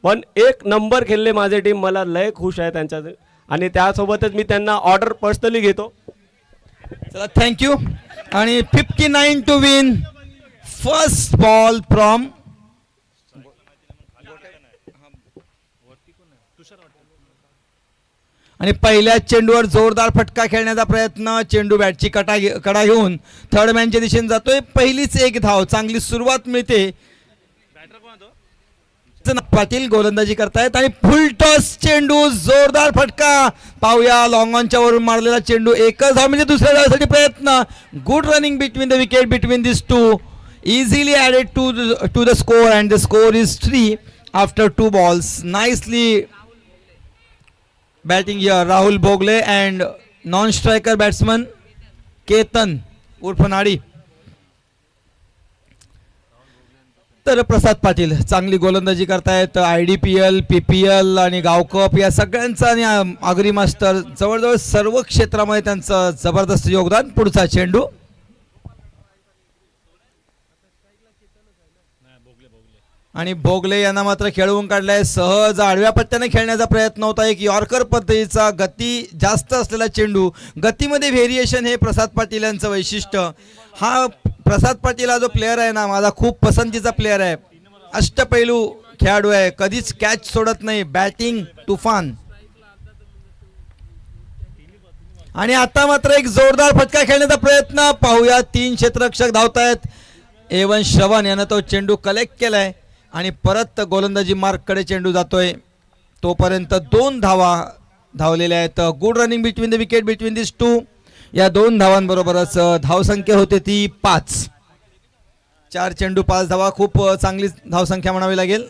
पण 1 नंबर खेळले माझे टीम. मला लय खुश आहे त्यांच्या आणि त्यासोबतच मी त्यांना ऑर्डर पर्सनली घेतो. चला थँक्यू. आणि 59 to win first ball from आणि पहिल्या चेंडूवर जोरदार फटका खेळण्याचा प्रयत्न. चेंडू बॅटची कडा घेऊन थर्ड मॅनच्या दिशेने जातोय. पहिलीच एक धाव, चांगली सुरुवात मिळते. पाटील गोलंदाजी करतायत आणि फुल टॉस चेंडू, जोरदार फटका. पाहूया लॉंग ऑनच्या वरून मारलेला चेंडू. एकच धाव म्हणजे दुसऱ्या धावासाठी प्रयत्न. Good running between the wicket between this two. Easily added to the score and the score is 3 after 2 balls. Nicely batting here Rahul Bhogle and non striker batsman Ketan उर्फ नाडी. तर प्रसाद पाटील चांगली गोलंदाजी करतायत. IDPL, PPL आणि गावकप या सगळ्यांचा आणि आगरी मास्टर जवळजवळ सर्व क्षेत्रामध्ये त्यांचं जबरदस्त योगदान. पुढचा चेंडू आणि भोगले यांना मात्र खेळवून काढलाय. सहज आडव्या पट्ट्याने खेळण्याचा प्रयत्न होता. एक यॉर्कर पद्धतीचा गती जास्त असलेला चेंडू. गतीमध्ये व्हेरिएशन हे प्रसाद पाटील यांचं वैशिष्ट्य. हा प्रसाद पाटील हा जो प्लेअर आहे ना, माझा खूप पसंतीचा प्लेअर आहे. अष्टपैलू खेळाडू आहे, कधीच कॅच सोडत नाही, बॅटिंग तुफान. आणि आता मात्र एक जोरदार फटका खेळण्याचा प्रयत्न. पाहूया 3 क्षेत्ररक्षक धावतायत. A1 श्रवण यानं तो चेंडू कलेक्ट केलाय आणि परत गोलंदाजी मार्ककडे चेंडू जातोय. तोपर्यंत 2 धावा धावलेल्या आहेत. Good running between the wicket between this two. या 2 धावांबरोबरच धावसंख्या होते ती 5. 4 चेंडू 5 धावा, खूप चांगली धावसंख्या म्हणावी लागेल.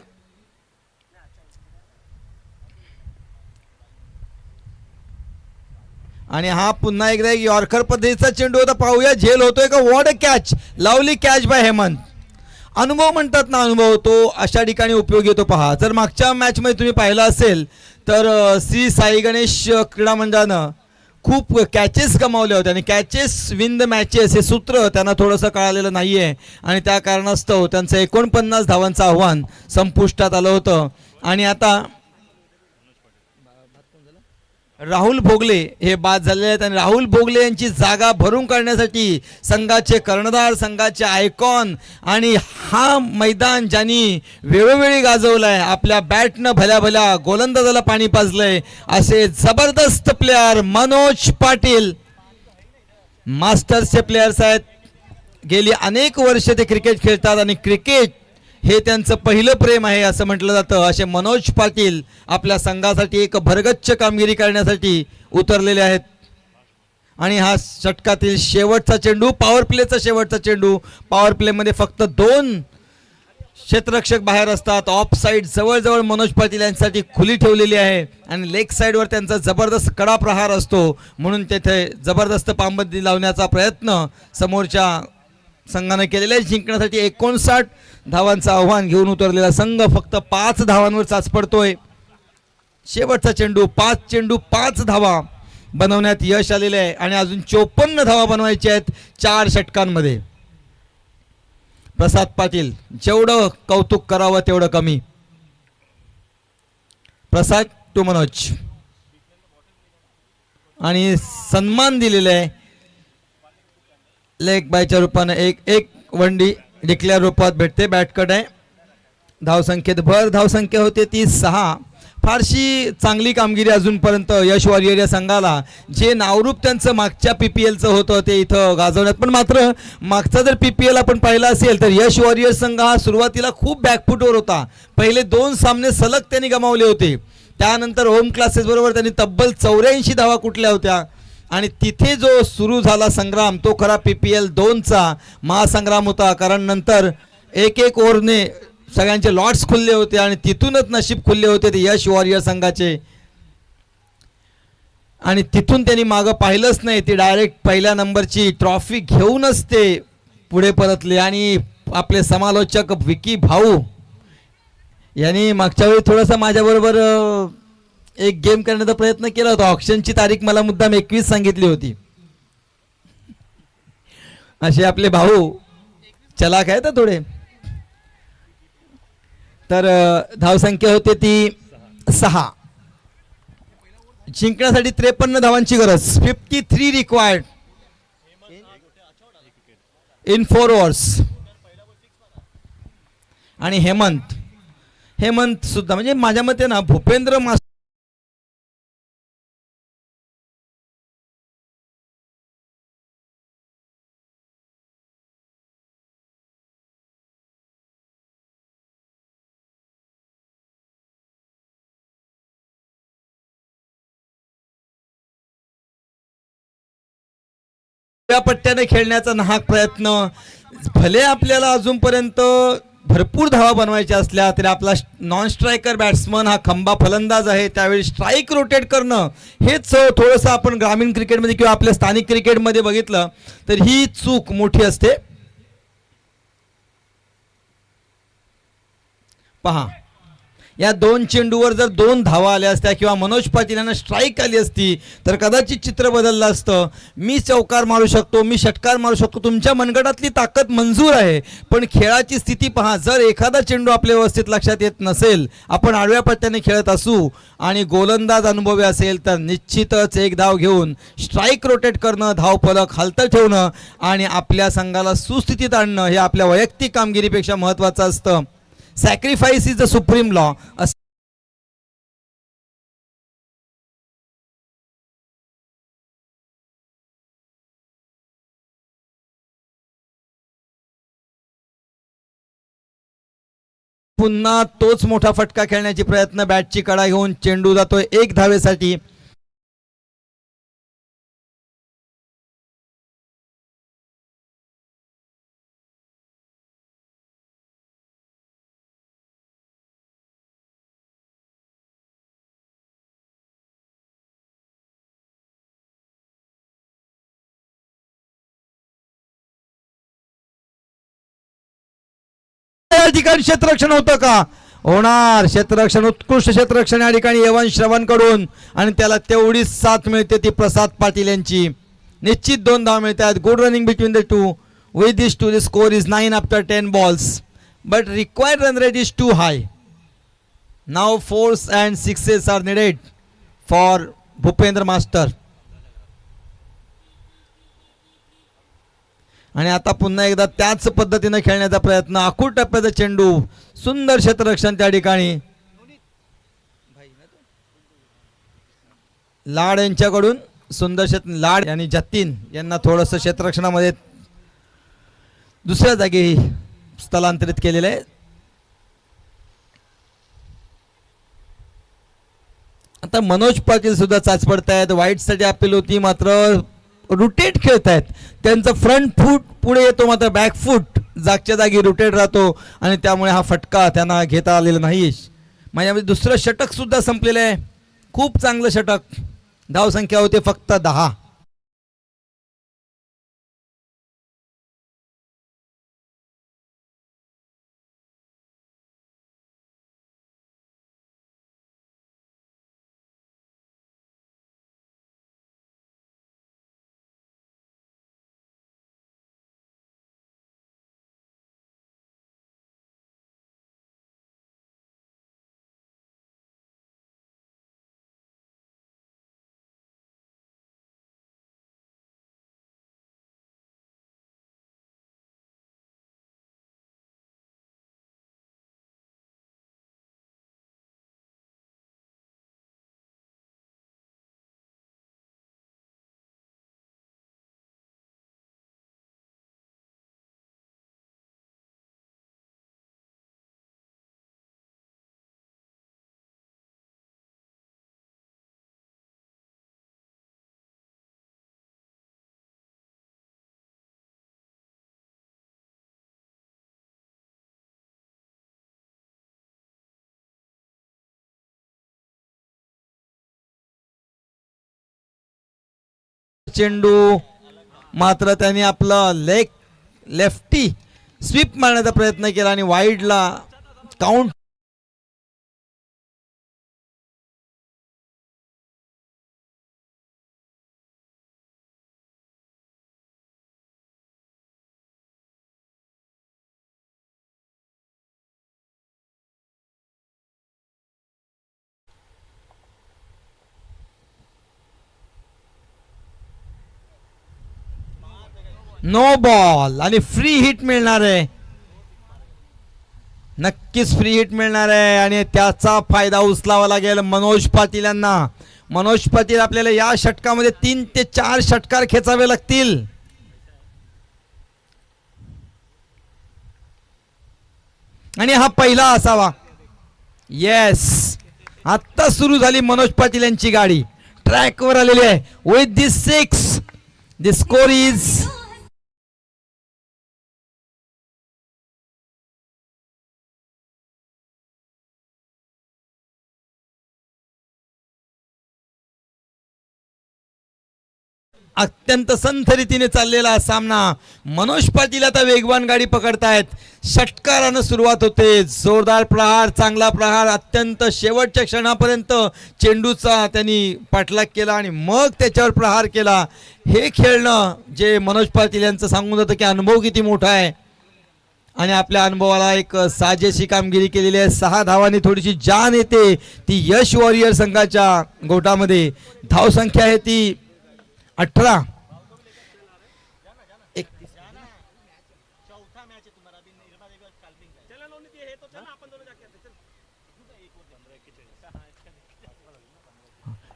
आणि हा पुन्हा एकदा एक यॉर्कर पद्धतीचा चेंडू होता. पाहूया झेल होतोय का. What a catch, lovely catch by Hemant. अनुभव म्हणतात ना, अनुभव तो अशा ठिकाणी उपयोगी येतो. पहा, जर मागच्या मॅचमध्ये तुम्ही पाहिलं असेल तर श्री साई गणेश क्रीडा मंडळानं खूप कॅचेस गमावले होते आणि कॅचेस विन द मॅचेस हे सूत्र त्यांना थोडंसं कळालेलं नाही आहे आणि त्या कारणास्तव त्यांचं 49 धावांचं आव्हान संपुष्टात आलं होतं. आणि आता राहुल भोगले हे बाद झालेले आहेत आणि राहुल भोगले यांची जागा भरून काढण्यासाठी संघाचे कर्णधार, संघाचे आयकॉन आणि हा मैदान ज्यांनी वेळोवेळी गाजवलाय, आपल्या बॅटनं भल्या भल्या गोलंदाजाला पाणी पाजलंय, असे जबरदस्त प्लेयर मनोज पाटील मास्टर्सचे प्लेयर्स आहेत. गेली अनेक वर्ष ते क्रिकेट खेळतात आणि क्रिकेट हे त्यांचं पहिलं प्रेम आहे असं म्हटलं जातं. असे मनोज पाटील आपल्या संघासाठी एक भरगच्च कामगिरी करण्यासाठी उतरलेले आहेत. आणि हा षटकातील शेवटचा चेंडू, पॉवर प्लेचा शेवटचा चेंडू. पॉवर प्लेमध्ये फक्त 2 क्षेत्ररक्षक बाहेर असतात. ऑफ साईड जवळजवळ मनोज पाटील यांच्यासाठी खुली ठेवलेली आहे आणि लेग साईडवर त्यांचा जबरदस्त कडा प्रहार असतो, म्हणून तेथे जबरदस्त पामबंदी लावण्याचा प्रयत्न समोरच्या संघाने केलेला आहे. जिंकण्यासाठी 59 धावांचं आव्हान घेऊन उतरलेला संघ फक्त 5 धावांवर चाचपडतोय. शेवटचा चेंडू, 5 चेंडू 5 धावा बनवण्यात यश आलेले आहे आणि अजून 54 धावा बनवायच्या आहेत 4 षटकांमध्ये. प्रसाद पाटील, जेवढं कौतुक करावं तेवढं कमी. प्रसाद टू मनोज आणि सन्मान दिलेला आहे लेग बायच्या रूपाने. एक वंडी डिक्लेअर रूपात भेटते. बॅटकडे धावसंख्येत भर. धावसंख्या होते ती 6. फारशी चांगली कामगिरी अजूनपर्यंत यश वॉरियर या संघाला, जे नावरूप त्यांचं मागच्या PPLचं होतं ते इथं गाजवण्यात. पण मात्र मागचा जर PPL आपण पाहिला असेल तर यश वॉरियर संघ हा सुरुवातीला खूप बॅकफुटवर होता. पहिले 2 सामने सलग त्यांनी गमावले होते. त्यानंतर होम क्लासेस बरोबर त्यांनी तब्बल 84 धावा कुठल्या होत्या आणि तिथे जो सुरू झाला संग्राम तो खरा PPL 2चा महासंग्राम होता. कारण नंतर एक ओव्हरने सगळ्यांचे लॉट्स खुलले होते आणि तिथूनच नशीब खुलले होते ते यश वॉरियर संघाचे. आणि तिथून त्यांनी मागं पाहिलंच नाही, ती डायरेक्ट पहिल्या नंबरची ट्रॉफी घेऊनच ते पुढे परतले. आणि आपले समालोचक विकी भाऊ यांनी मागच्या वेळी थोडंसं माझ्याबरोबर एक गेम करण्याचा प्रयत्न केला होता. ऑक्शनची तारीख मला मुद्दाम 21 सांगितली होती. असे आपले भाऊ चलाक आहेत थोडे. तर धावसंख्या होते ती 6. जिंकण्यासाठी 53 धावांची गरज. 53 रिक्वायर्ड इन 4 ओव्हर्स. आणि हेमंत सुद्धा, म्हणजे माझ्या मते ना भूपेंद्र मास्टर पट्ट्याने खेळण्याचा नाहक प्रयत्न. भले आपल्याला अजूनपर्यंत भरपूर धावा बनवायच्या असल्या तरी आपला नॉन स्ट्रायकर बॅट्समन हा खंबा फलंदाज आहे, त्यावेळी स्ट्राईक रोटेट करणं हेच थोडंसं आपण ग्रामीण क्रिकेटमध्ये किंवा आपल्या स्थानिक क्रिकेटमध्ये बघितलं तर ही चूक मोठी असते. पहा, या 2 चेंडूवर जर 2 धावा आल्या असत्या किंवा मनोज पाटील यांना स्ट्राईक आली असती तर कदाचित चित्र बदललं असतं. मी चौकार मारू शकतो, मी षटकार मारू शकतो, तुमच्या मनगटातली ताकद मंजूर आहे, पण खेळाची स्थिती पहा. जर एखादा चेंडू आपल्या व्यवस्थित लक्षात येत नसेल, आपण आडव्या पट्ट्याने खेळत असू आणि गोलंदाज अनुभवी असेल तर निश्चितच एक धाव घेऊन स्ट्राईक रोटेट करणं, धावफलक हालतं ठेवणं आणि आपल्या संघाला सुस्थितीत आणणं हे आपल्या वैयक्तिक कामगिरीपेक्षा महत्त्वाचं असतं. Sacrifice is the supreme law. पुन्हा तोच मोठा फटका खेळण्याची प्रयत्न, बॅटची कडा घेऊन चेंडू जातोय 1 धावेसाठी. या ठिकाणी क्षेत्ररक्षण होतं का? होणार. क्षेत्ररक्षण, उत्कृष्ट क्षेत्ररक्षण या ठिकाणी यवन श्रवण कडून आणि त्याला तेवढीच साथ मिळते ती प्रसाद पाटील यांची. निश्चित 2 धावा मिळतात. Good running between the two. With this two the score is 9 after 10 balls, but required run rate is too high. Now 4s and 6s are needed for Bhupendra master. आणि आता पुन्हा एकदा त्याच पद्धतीने खेळण्याचा प्रयत्न. आखूड टप्प्याचा चेंडू, सुंदर क्षेत्ररक्षण त्या ठिकाणी. लाड यांच्याकडून सुंदर लाड आणि जतीन यांना थोडंसं क्षेत्ररक्षणामध्ये दुसऱ्या जागी स्थलांतरित केलेलं आहे. आता मनोज पाटील सुद्धा चाचपडतायत. वाईटसाठी अपील होती, मात्र रोटेट खेळत आहेत. त्यांचं फ्रंट फूट पुढे येतो, मात्र बॅक फूट जागच्या जागी रोटेट राहतो आणि त्यामुळे हा फटका त्यांना घेता आलेला नाही. माझ्यामध्ये दुसरं षटक सुद्धा संपलेलं आहे. खूप चांगलं षटक. धावसंख्या होते फक्त 10. चेंडू, मात्र त्यांनी आपला लेफ्टी स्वीप मारण्याचा प्रयत्न केला आणि वाईडला काउंट. नो बॉल आणि फ्री हिट मिळणार आहे, नक्कीच फ्री हिट मिळणार आहे आणि त्याचा फायदा उचलावा लागेल मनोज पाटील यांना. मनोज पाटील आपल्याला या षटकामध्ये 3 ते 4 षटकार खेचावे लागतील. आणि हा पहिला असावा. येस, आता सुरू झाली मनोज पाटील यांची गाडी, ट्रॅकवर आलेली आहे. With this 6 the score is अत्यंत संथ रीतीने चाललेला सामना. मनोज पाटील आता वेगवान गाडी पकडतायत. षटकारानं सुरुवात होते, जोरदार प्रहार, चांगला प्रहार, अत्यंत शेवटच्या क्षणापर्यंत चेंडूचा त्यांनी पाठलाग केला आणि मग त्याच्यावर प्रहार केला. हे खेळणं जे मनोज पाटील यांचं सांगून जातं की अनुभव किती मोठा आहे आणि आपल्या अनुभवाला एक साजेशी कामगिरी केलेली आहे. 6 धावांनी थोडीशी जान येते ती यश वॉरियर संघाच्या गोटामध्ये. धावसंख्या आहे ती 18.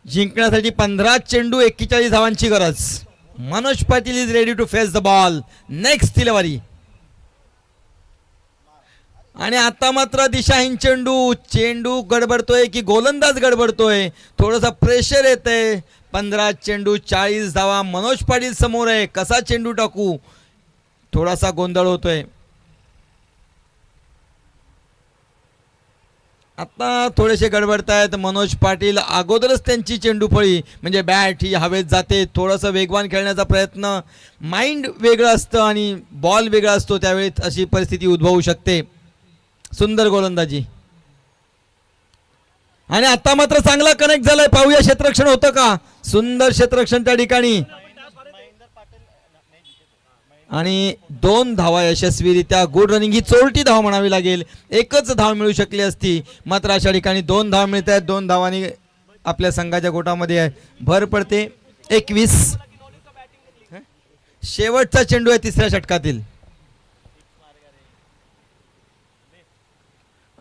जिंकण्यासाठी 15 चेंडू 41 धावांची गरज. Manoj Patil is ready to face the ball. Next delivery आणि आता मात्र दिशाहीन चेंडू गडबडतोय की गोलंदाज गडबडतोय, थोडंसं प्रेशर येतंय. 15 चेंडू 40 धावा. मनोज पाटील समोर आहे, कसा चेंडू टाकू, थोडासा गोंधळ होतोय. आता थोडेसे गडबडतायत मनोज पाटील. अगोदरच त्यांची चेंडू फळी म्हणजे बॅट ही हवेत जाते. थोडंसं वेगवान खेळण्याचा प्रयत्न, माइंड वेगळं असतं आणि बॉल वेगळा असतो, त्यावेळी अशी परिस्थिती उद्भवू शकते. सुंदर गोलंदाजी आणि आता मात्र चांगला कनेक्ट झालाय. पाहूया क्षेत्ररक्षण होतं का. सुंदर क्षेत्ररक्षण त्या ठिकाणी आणि 2 धावा यशस्वीरित्या. गुड रनिंग, ही चोरटी धाव म्हणावी लागेल. एकच धाव मिळू शकली असती, मात्र अशा ठिकाणी 2 धाव मिळत आहेत. 2 धावांनी आपल्या संघाच्या गोटामध्ये भर पडते. 21 शेवटचा चेंडू आहे 3ऱ्या षटकातील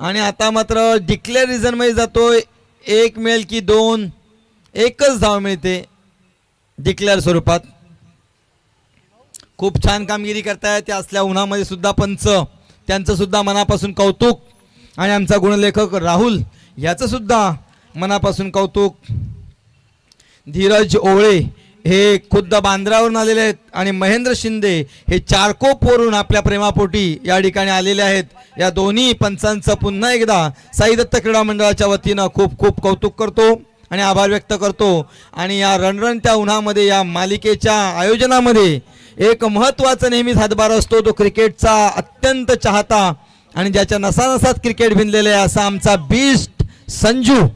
आणि आता मात्र डिक्लेअर रिझन मध्ये जातोय. 1 मिळेल की 2, एकच धाव मिळते डिक्लेअर स्वरूपात. खूप छान कामगिरी करतायत त्या असल्या उन्हामध्ये सुद्धा पंच, त्यांचं सुद्धा मनापासून कौतुक आणि आमचा गुणलेखक राहुल याचं सुद्धा मनापासून कौतुक. धीरज ओळे हे खुद्द बांद्रावरून आलेले आहेत आणि महेंद्र शिंदे हे चारकोपवरून आपल्या प्रेमापोटी या ठिकाणी आलेले आहेत. या दोन्ही पंचांचं पुन्हा एकदा साई दत्त क्रीडा मंडळाच्या वतीनं खूप खूप कौतुक करतो आणि आभार व्यक्त करतो. आणि या रणरणत्या उन्हामध्ये या मालिकेच्या आयोजनामध्ये एक महत्त्वाचा नेहमीच हातभार असतो, तो क्रिकेटचा अत्यंत चाहता आणि ज्याच्या नसानसात क्रिकेट भिनलेलं आहे असा आमचा बीस्ट संजू.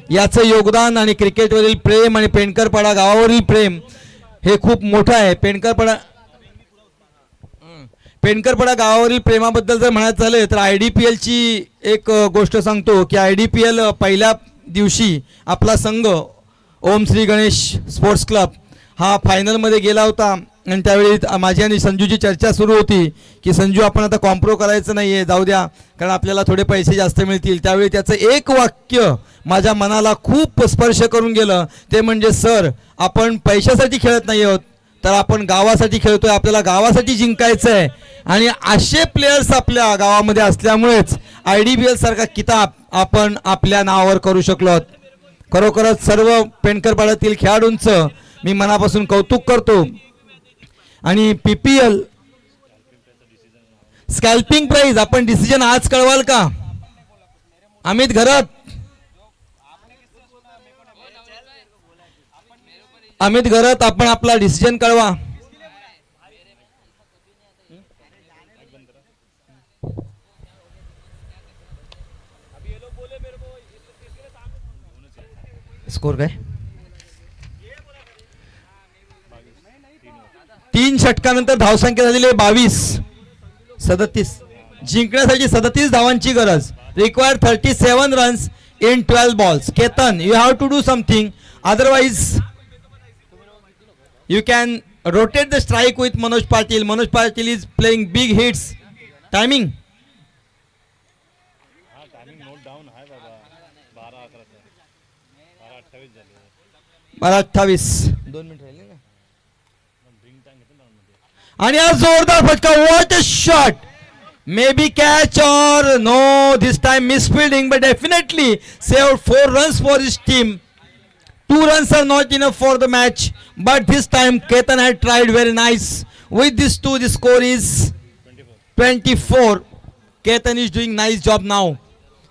याचं योगदान आणि क्रिकेटवरील प्रेम आणि पेंडकरपाडा गावावरील प्रेम हे खूप मोठं आहे. पेंडकरपाडा गावावरील प्रेमाबद्दल जर म्हणायचं झालं तर IDPL ची एक गोष्ट सांगतो की IDPL पहिल्या दिवशी आपला संघ ओम श्री गणेश स्पोर्ट्स क्लब हा फायनलमध्ये गेला होता आणि त्यावेळी माझी आणि संजूची चर्चा सुरू होती की संजू आपण आता कॉम्प्रो करायचं नाही आहे, जाऊ द्या, कारण आपल्याला थोडे पैसे जास्त मिळतील. त्यावेळी त्याचं एक वाक्य माझ्या मनाला खूप स्पर्श करून गेलं, ते म्हणजे सर आपण पैशासाठी खेळत नाही आहोत तर आपण गावासाठी खेळतोय, आपल्याला गावासाठी जिंकायचं आहे. आणि असे प्लेयर्स आपल्या गावामध्ये असल्यामुळेच IDPL सारखा किताब आपण आपल्या नावावर करू शकलो आहोत. खरोखरच सर्व पेंडकरपाड्यातील खेळाडूंचं मी मनापासून कौतुक करतो. आणि PPL स्कॅल्पिंग प्राइज आपण डिसिजन आज कळवाल का अमित घरात? अमित घरात आपण आपला डिसिजन कळवा. स्कोर काय? 3 षटकानंतर धावसंख्या झालेली आहे 22. जिंकण्यासाठी 37 धावांची गरज. Required 37 runs in 12 balls. Ketan, you have to do something, otherwise you can rotate the strike with Manoj Patil. Manoj Patil is playing big hits. Timing. 12:28. 2 minute राहिले ना. आणि हा जोरदार फटका. What a shot. Maybe catch or no, this time misfielding, but definitely saved 4 runs for his team. 2 runs are not enough for the match, but this time Ketan had tried very nice. With this 2, the score is 24. Ketan is doing nice job now.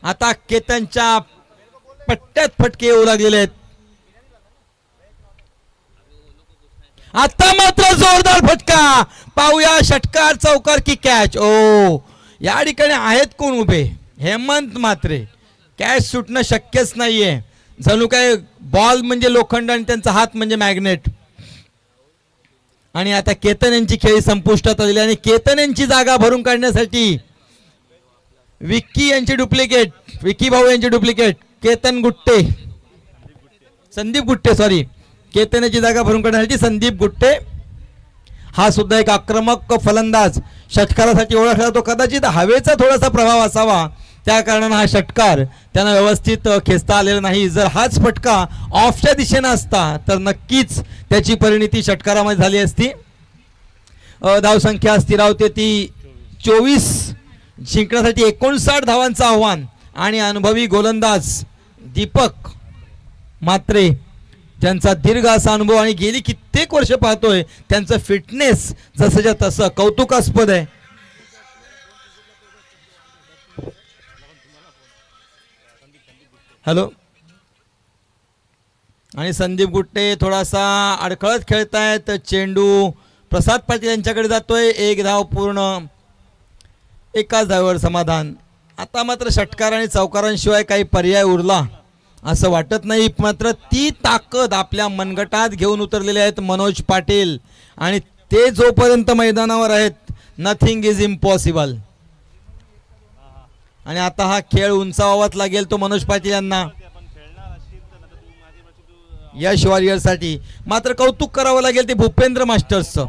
आता केतनच्या पट्ट्यात फटके येऊ लागलेले आहेत. आता मात्र जोरदार फटका. पाहूया षटकार चौकार की कॅच. ओ या ठिकाणी आहेत कोण उभे. हेमंत मात्रे. कॅच सुटणं शक्यच नाहीये. जणू काय बॉल म्हणजे लोखंड आणि त्यांचा हात म्हणजे मॅग्नेट. आणि आता केतन यांची खेळी संपुष्टात आलेली आणि केतन यांची जागा भरून काढण्यासाठी विक्की यांची डुप्लिकेट, विक्की भाऊ यांची डुप्लिकेट केतन गुट्टे, संदीप गुट्टे सॉरी, केतन यांची जागा भरून काढण्यासाठी संदीप गुट्टे. हा सुद्धा एक आक्रमक फलंदाज, षटकारासाठी ओळखला जातो. कदाचित हवेचा थोडासा प्रभाव असावा त्या कारणाने हा षटकार त्यांना व्यवस्थित खेचता आलेला नाही. जर हाच फटका ऑफच्या दिशेने असता तर नक्कीच त्याची परिणती षटकारामध्ये झाली असती. धावसंख्या स्थिरावते ती 24. जिंकण्यासाठी 59 धावांचं आव्हान आणि अनुभवी गोलंदाज दीपक मात्रे त्यांचा दीर्घ असा अनुभव आणि गेली कित्येक वर्ष पाहतोय त्यांचं फिटनेस जसंच्या तसं कौतुकास्पद आहे. हॅलो. आणि संदीप गुट्टे थोडासा अडखळत खेळतायत. चेंडू प्रसाद पाटील यांच्याकडे जातोय. 1 धाव पूर्ण, एकाच धावेवर समाधान. आता मात्र षटकार आणि चौकारांशिवाय काही पर्याय उरला असं वाटत नाही. मात्र ती ताकद आपल्या मनगटात घेऊन उतरलेले आहेत मनोज पाटील आणि ते जोपर्यंत मैदानावर आहेत नथिंग इज इम्पॉसिबल. आणि आता हा खेळ उंचावावाच लागेल तो मनोज पाटील यांना यश वॉरियरसाठी. मात्र कौतुक करावं लागेल ते भूपेंद्र मास्टर्सचं.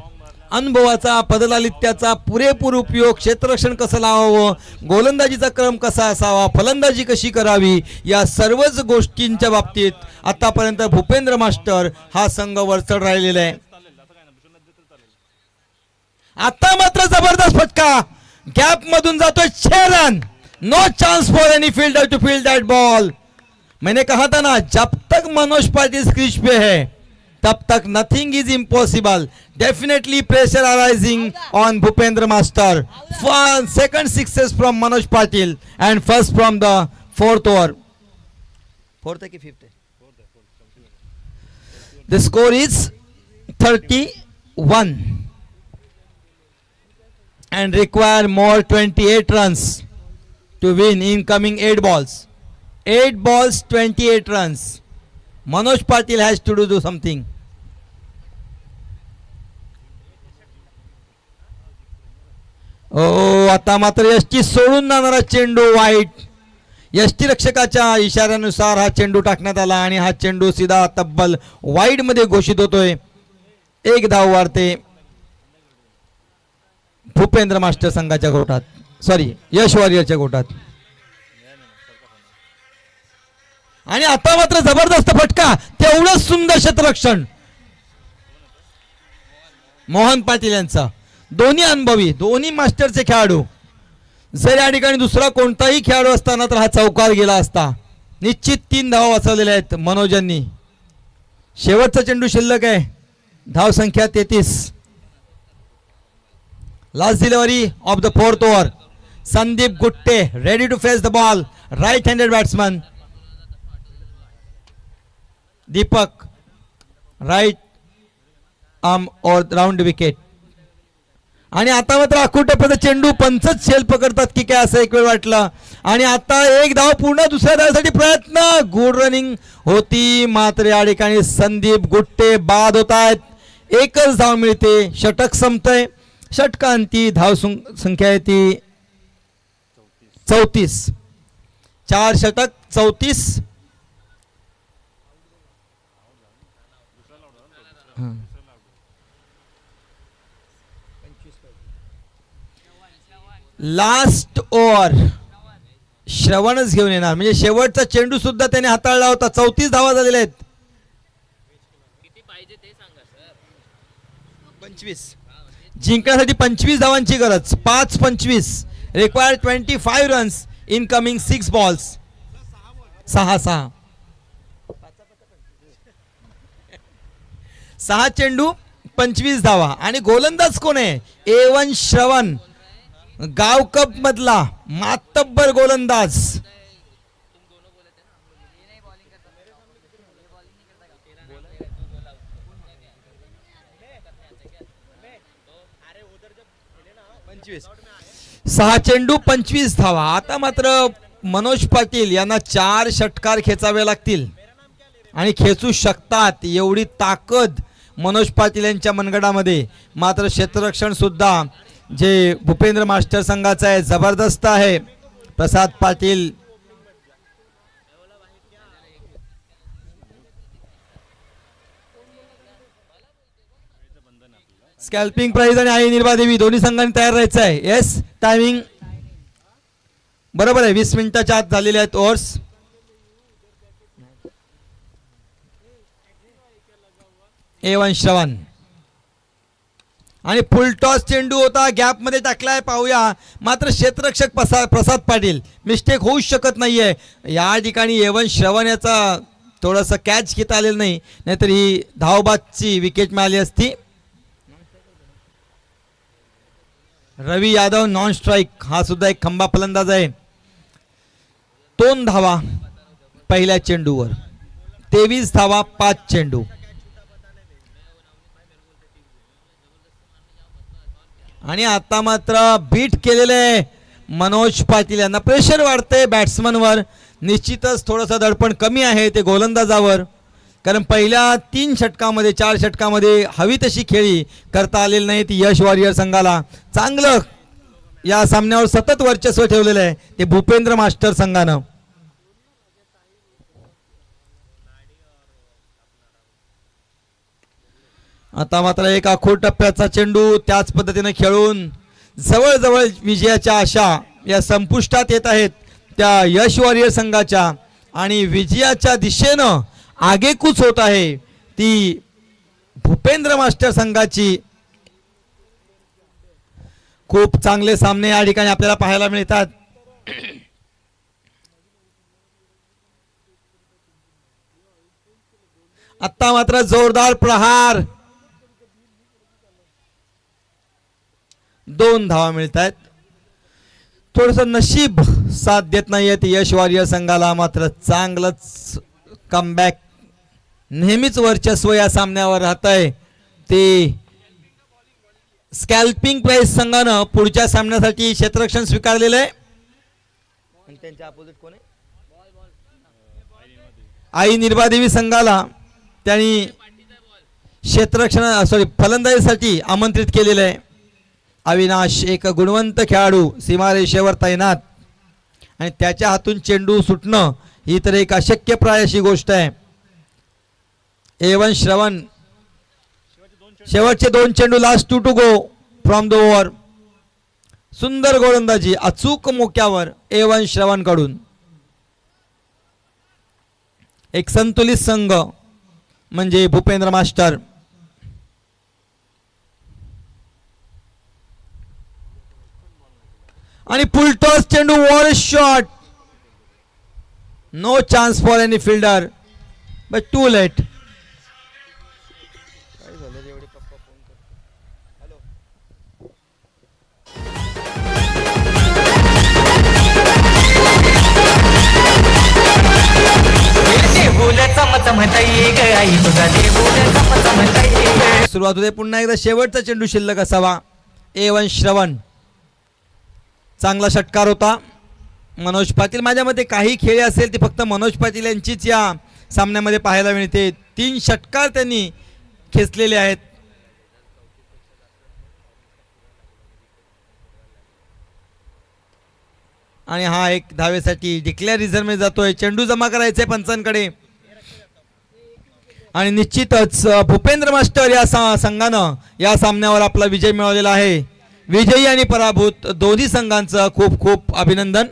अनुभवाचा, पदलालित्याचा पुरेपूर उपयोग, क्षेत्ररक्षण कसं लावावं, गोलंदाजीचा क्रम कसा असावा, फलंदाजी कशी करावी, या सर्वच गोष्टींच्या बाबतीत आतापर्यंत भूपेंद्र मास्टर हा संघ वरचढ राहिलेला आहे. आता मात्र जबरदस्त फटका. गॅप मधून जातोय 6 run. No chance for any fielder to field that ball. मैंने कहा था ना, जब तक मनोज पाटिल क्रीज पे है तब तक nothing is impossible. Definitely pressure arising on Bhupendra master. Second sixes from Manoj Patil end first from the 4th over. 4th है कि 5th है? The score is 31 and require more 28 runs to win in coming 8 balls. 8 balls, 28 runs. Manoj Patil has to do something. आता मात्र यष्टी सोडून जाणारा चेंडू वाईट. यष्टी रक्षकाच्या इशाऱ्यानुसार हा चेंडू टाकण्यात आला आणि हा चेंडू सीधा तब्बल वाईड मध्ये घोषित होतोय. 1 धाव वाढते भूपेंद्र मास्टर संघाच्या गोटात, सॉरी यश वॉरियरच्या गोटात. आणि आता मात्र जबरदस्त फटका, तेवढंच सुंदर क्षेत्ररक्षण मोहन पाटील यांचा. दोन्ही अनुभवी, दोन्ही मास्टरचे खेळाडू. जर या ठिकाणी दुसरा कोणताही खेळाडू असताना तर हा चौकार गेला असता. निश्चित 3 धावा वाचवलेल्या आहेत मनोजांनी. शेवटचा चेंडू शिल्लक आहे. धाव संख्या 33. Last delivery of the 4th over. Sandeep Gutte ready to face the ball. Right handed batsman. Deepak right arm और राउंड विकेट. आणि आता मात्र अकुटपद चेंडू पंचच शेल पकडतात की काय असं एक वेळ वाटलं. आणि आता 1 धाव पूर्ण, दुसऱ्या धावासाठी प्रयत्न. गुड रनिंग होती मात्र या ठिकाणी संदीप गुट्टे बाद होत आहेत. 1च धाव मिळते. षटक संपतंय. षटकांती धाव संख्या आहे ती 34. 4 षटक 34. लास्ट ओव्हर श्रवणच घेऊन येणार, म्हणजे शेवटचा चेंडू सुद्धा त्याने हाताळला होता. 34 धावा झालेल्या आहेत. 25 जिंकण्यासाठी 25 धावांची गरज. 5-25 required 25 runs in coming 6 balls. 6 चेंडू 25 धावा. आणि गोलंदाज कोण आहे? A1 श्रवण, गाव कप मधला मातब्बर गोलंदाज. सहा चेंडू 25 धावा. आता मात्र मनोज पाटील यांना 4 षटकार खेचावे लागतील आणि खेचू शकतात एवढी ताकद मनोज पाटील यांच्या मनगडामध्ये. मात्र क्षेत्ररक्षण सुद्धा जे भूपेंद्र मास्टर संघाचा आहे जबरदस्त आहे. प्रसाद पाटील स्कॅल्पिंग प्राइज आणि आई निर्वादेवी दोन्ही संघांनी तयार राहायचं आहे. येस, टायमिंग बरोबर आहे. 20 मिनिटाच्या आत झालेले आहेत ओव्हर्स. A1 श्रवण आणि फुल टॉस चेंडू होता, गॅप मध्ये टाकलाय, पाहूया. मात्र क्षेत्ररक्षक प्रसाद पाटील, मिस्टेक होऊच शकत नाहीये या ठिकाणी. A1 श्रवण याचा थोडंसं कॅच घेता आलेलं नाही, नाहीतर ही धावबादची विकेट मिळाली असती. रवी यादव नॉन स्ट्राईक, हा सुद्धा एक खंबा फलंदाज आहे. 2 धावा पहिल्या चेंडूवर, 23 धावा 5 चेंडू. आणि आता मात्र बीट केलेले मनोज पाटील यांना प्रेशर वाढते बॅट्समनवर. निश्चितच थोडंसं दडपण कमी आहे ते गोलंदाजावर, कारण पहिल्या 3 षटकामध्ये 4 षटकामध्ये हवी तशी खेळी करता आलेली नाही. ती यश वॉरियर संघाला चांगलं या सामन्यावर सतत वर्चस्व ठेवलेलं आहे ते भूपेंद्र मास्टर संघानं. आता मात्र एक आखूड टप्प्याचा चेंडू त्याच पद्धतीने खेळून जवळजवळ विजयाच्या आशा या संपुष्टात येत आहेत त्या यश वॉरियर संघाच्या. आणि विजयाच्या दिशेनं आगेकूच होत आहे ती भूपेंद्र मास्टर संघाची. खूप चांगले सामने या ठिकाणी आपल्याला पाहायला मिळतात. आता मात्र जोरदार प्रहार, 2 धावा मिळत आहेत. थोडस नशीब साथ देत नाहीये ती यश वॉरियर संघाला. मात्र चांगलंच कमबॅक, नेहमीच वर्चस्व या सामन्यावर राहत आहे ते स्कॅल्पिंग प्राइस संघानं पुढच्या सामन्यासाठी क्षेत्ररक्षण स्वीकारलेलं आहे. त्यांच्या अपोजिट कोण आहे? आई निर्वादेवी संघाला त्यांनी क्षेत्ररक्षण फलंदाजीसाठी आमंत्रित केलेलं आहे. अविनाश एक गुणवंत खेळाडू सीमारेषेवर तैनात, आणि त्याच्या हातून चेंडू सुटणं ही तर एक अशक्यप्राय अशी गोष्ट आहे. A1 श्रवण, शेवटचे 2 चेंडू, last 2 to go from the over. सुंदर गोलंदाजी अचूक मोक्यावर A1 श्रवण कडून. एक संतुलित संघ म्हणजे भूपेंद्र मास्टर. आणि फुल टॉस चेंडू, वॉर shot, no chance for any fielder but too late. सुरुवात होते पुन्हा एकदा. शेवटचा चेंडू शिल्लक असावा. A1 श्रवण, चांगला षटकार होता. मनोज पाटील, माझ्या मते काही खेळी असेल ती फक्त मनोज पाटील यांचीच या सामन्यामध्ये पाहायला मिळते. 3 षटकार त्यांनी खेचलेले आहेत. आणि हा एक धावेसाठी डिक्लेअर रिझर्व्ह मध्ये जातोय. चेंडू जमा करायचे पंचांकडे. आणि निश्चितच भूपेंद्र मास्टर या संघानं या सामन्यावर आपला विजय मिळवलेला आहे. विजयी आणि पराभूत दोन्ही संघांचं खूप खूप अभिनंदन.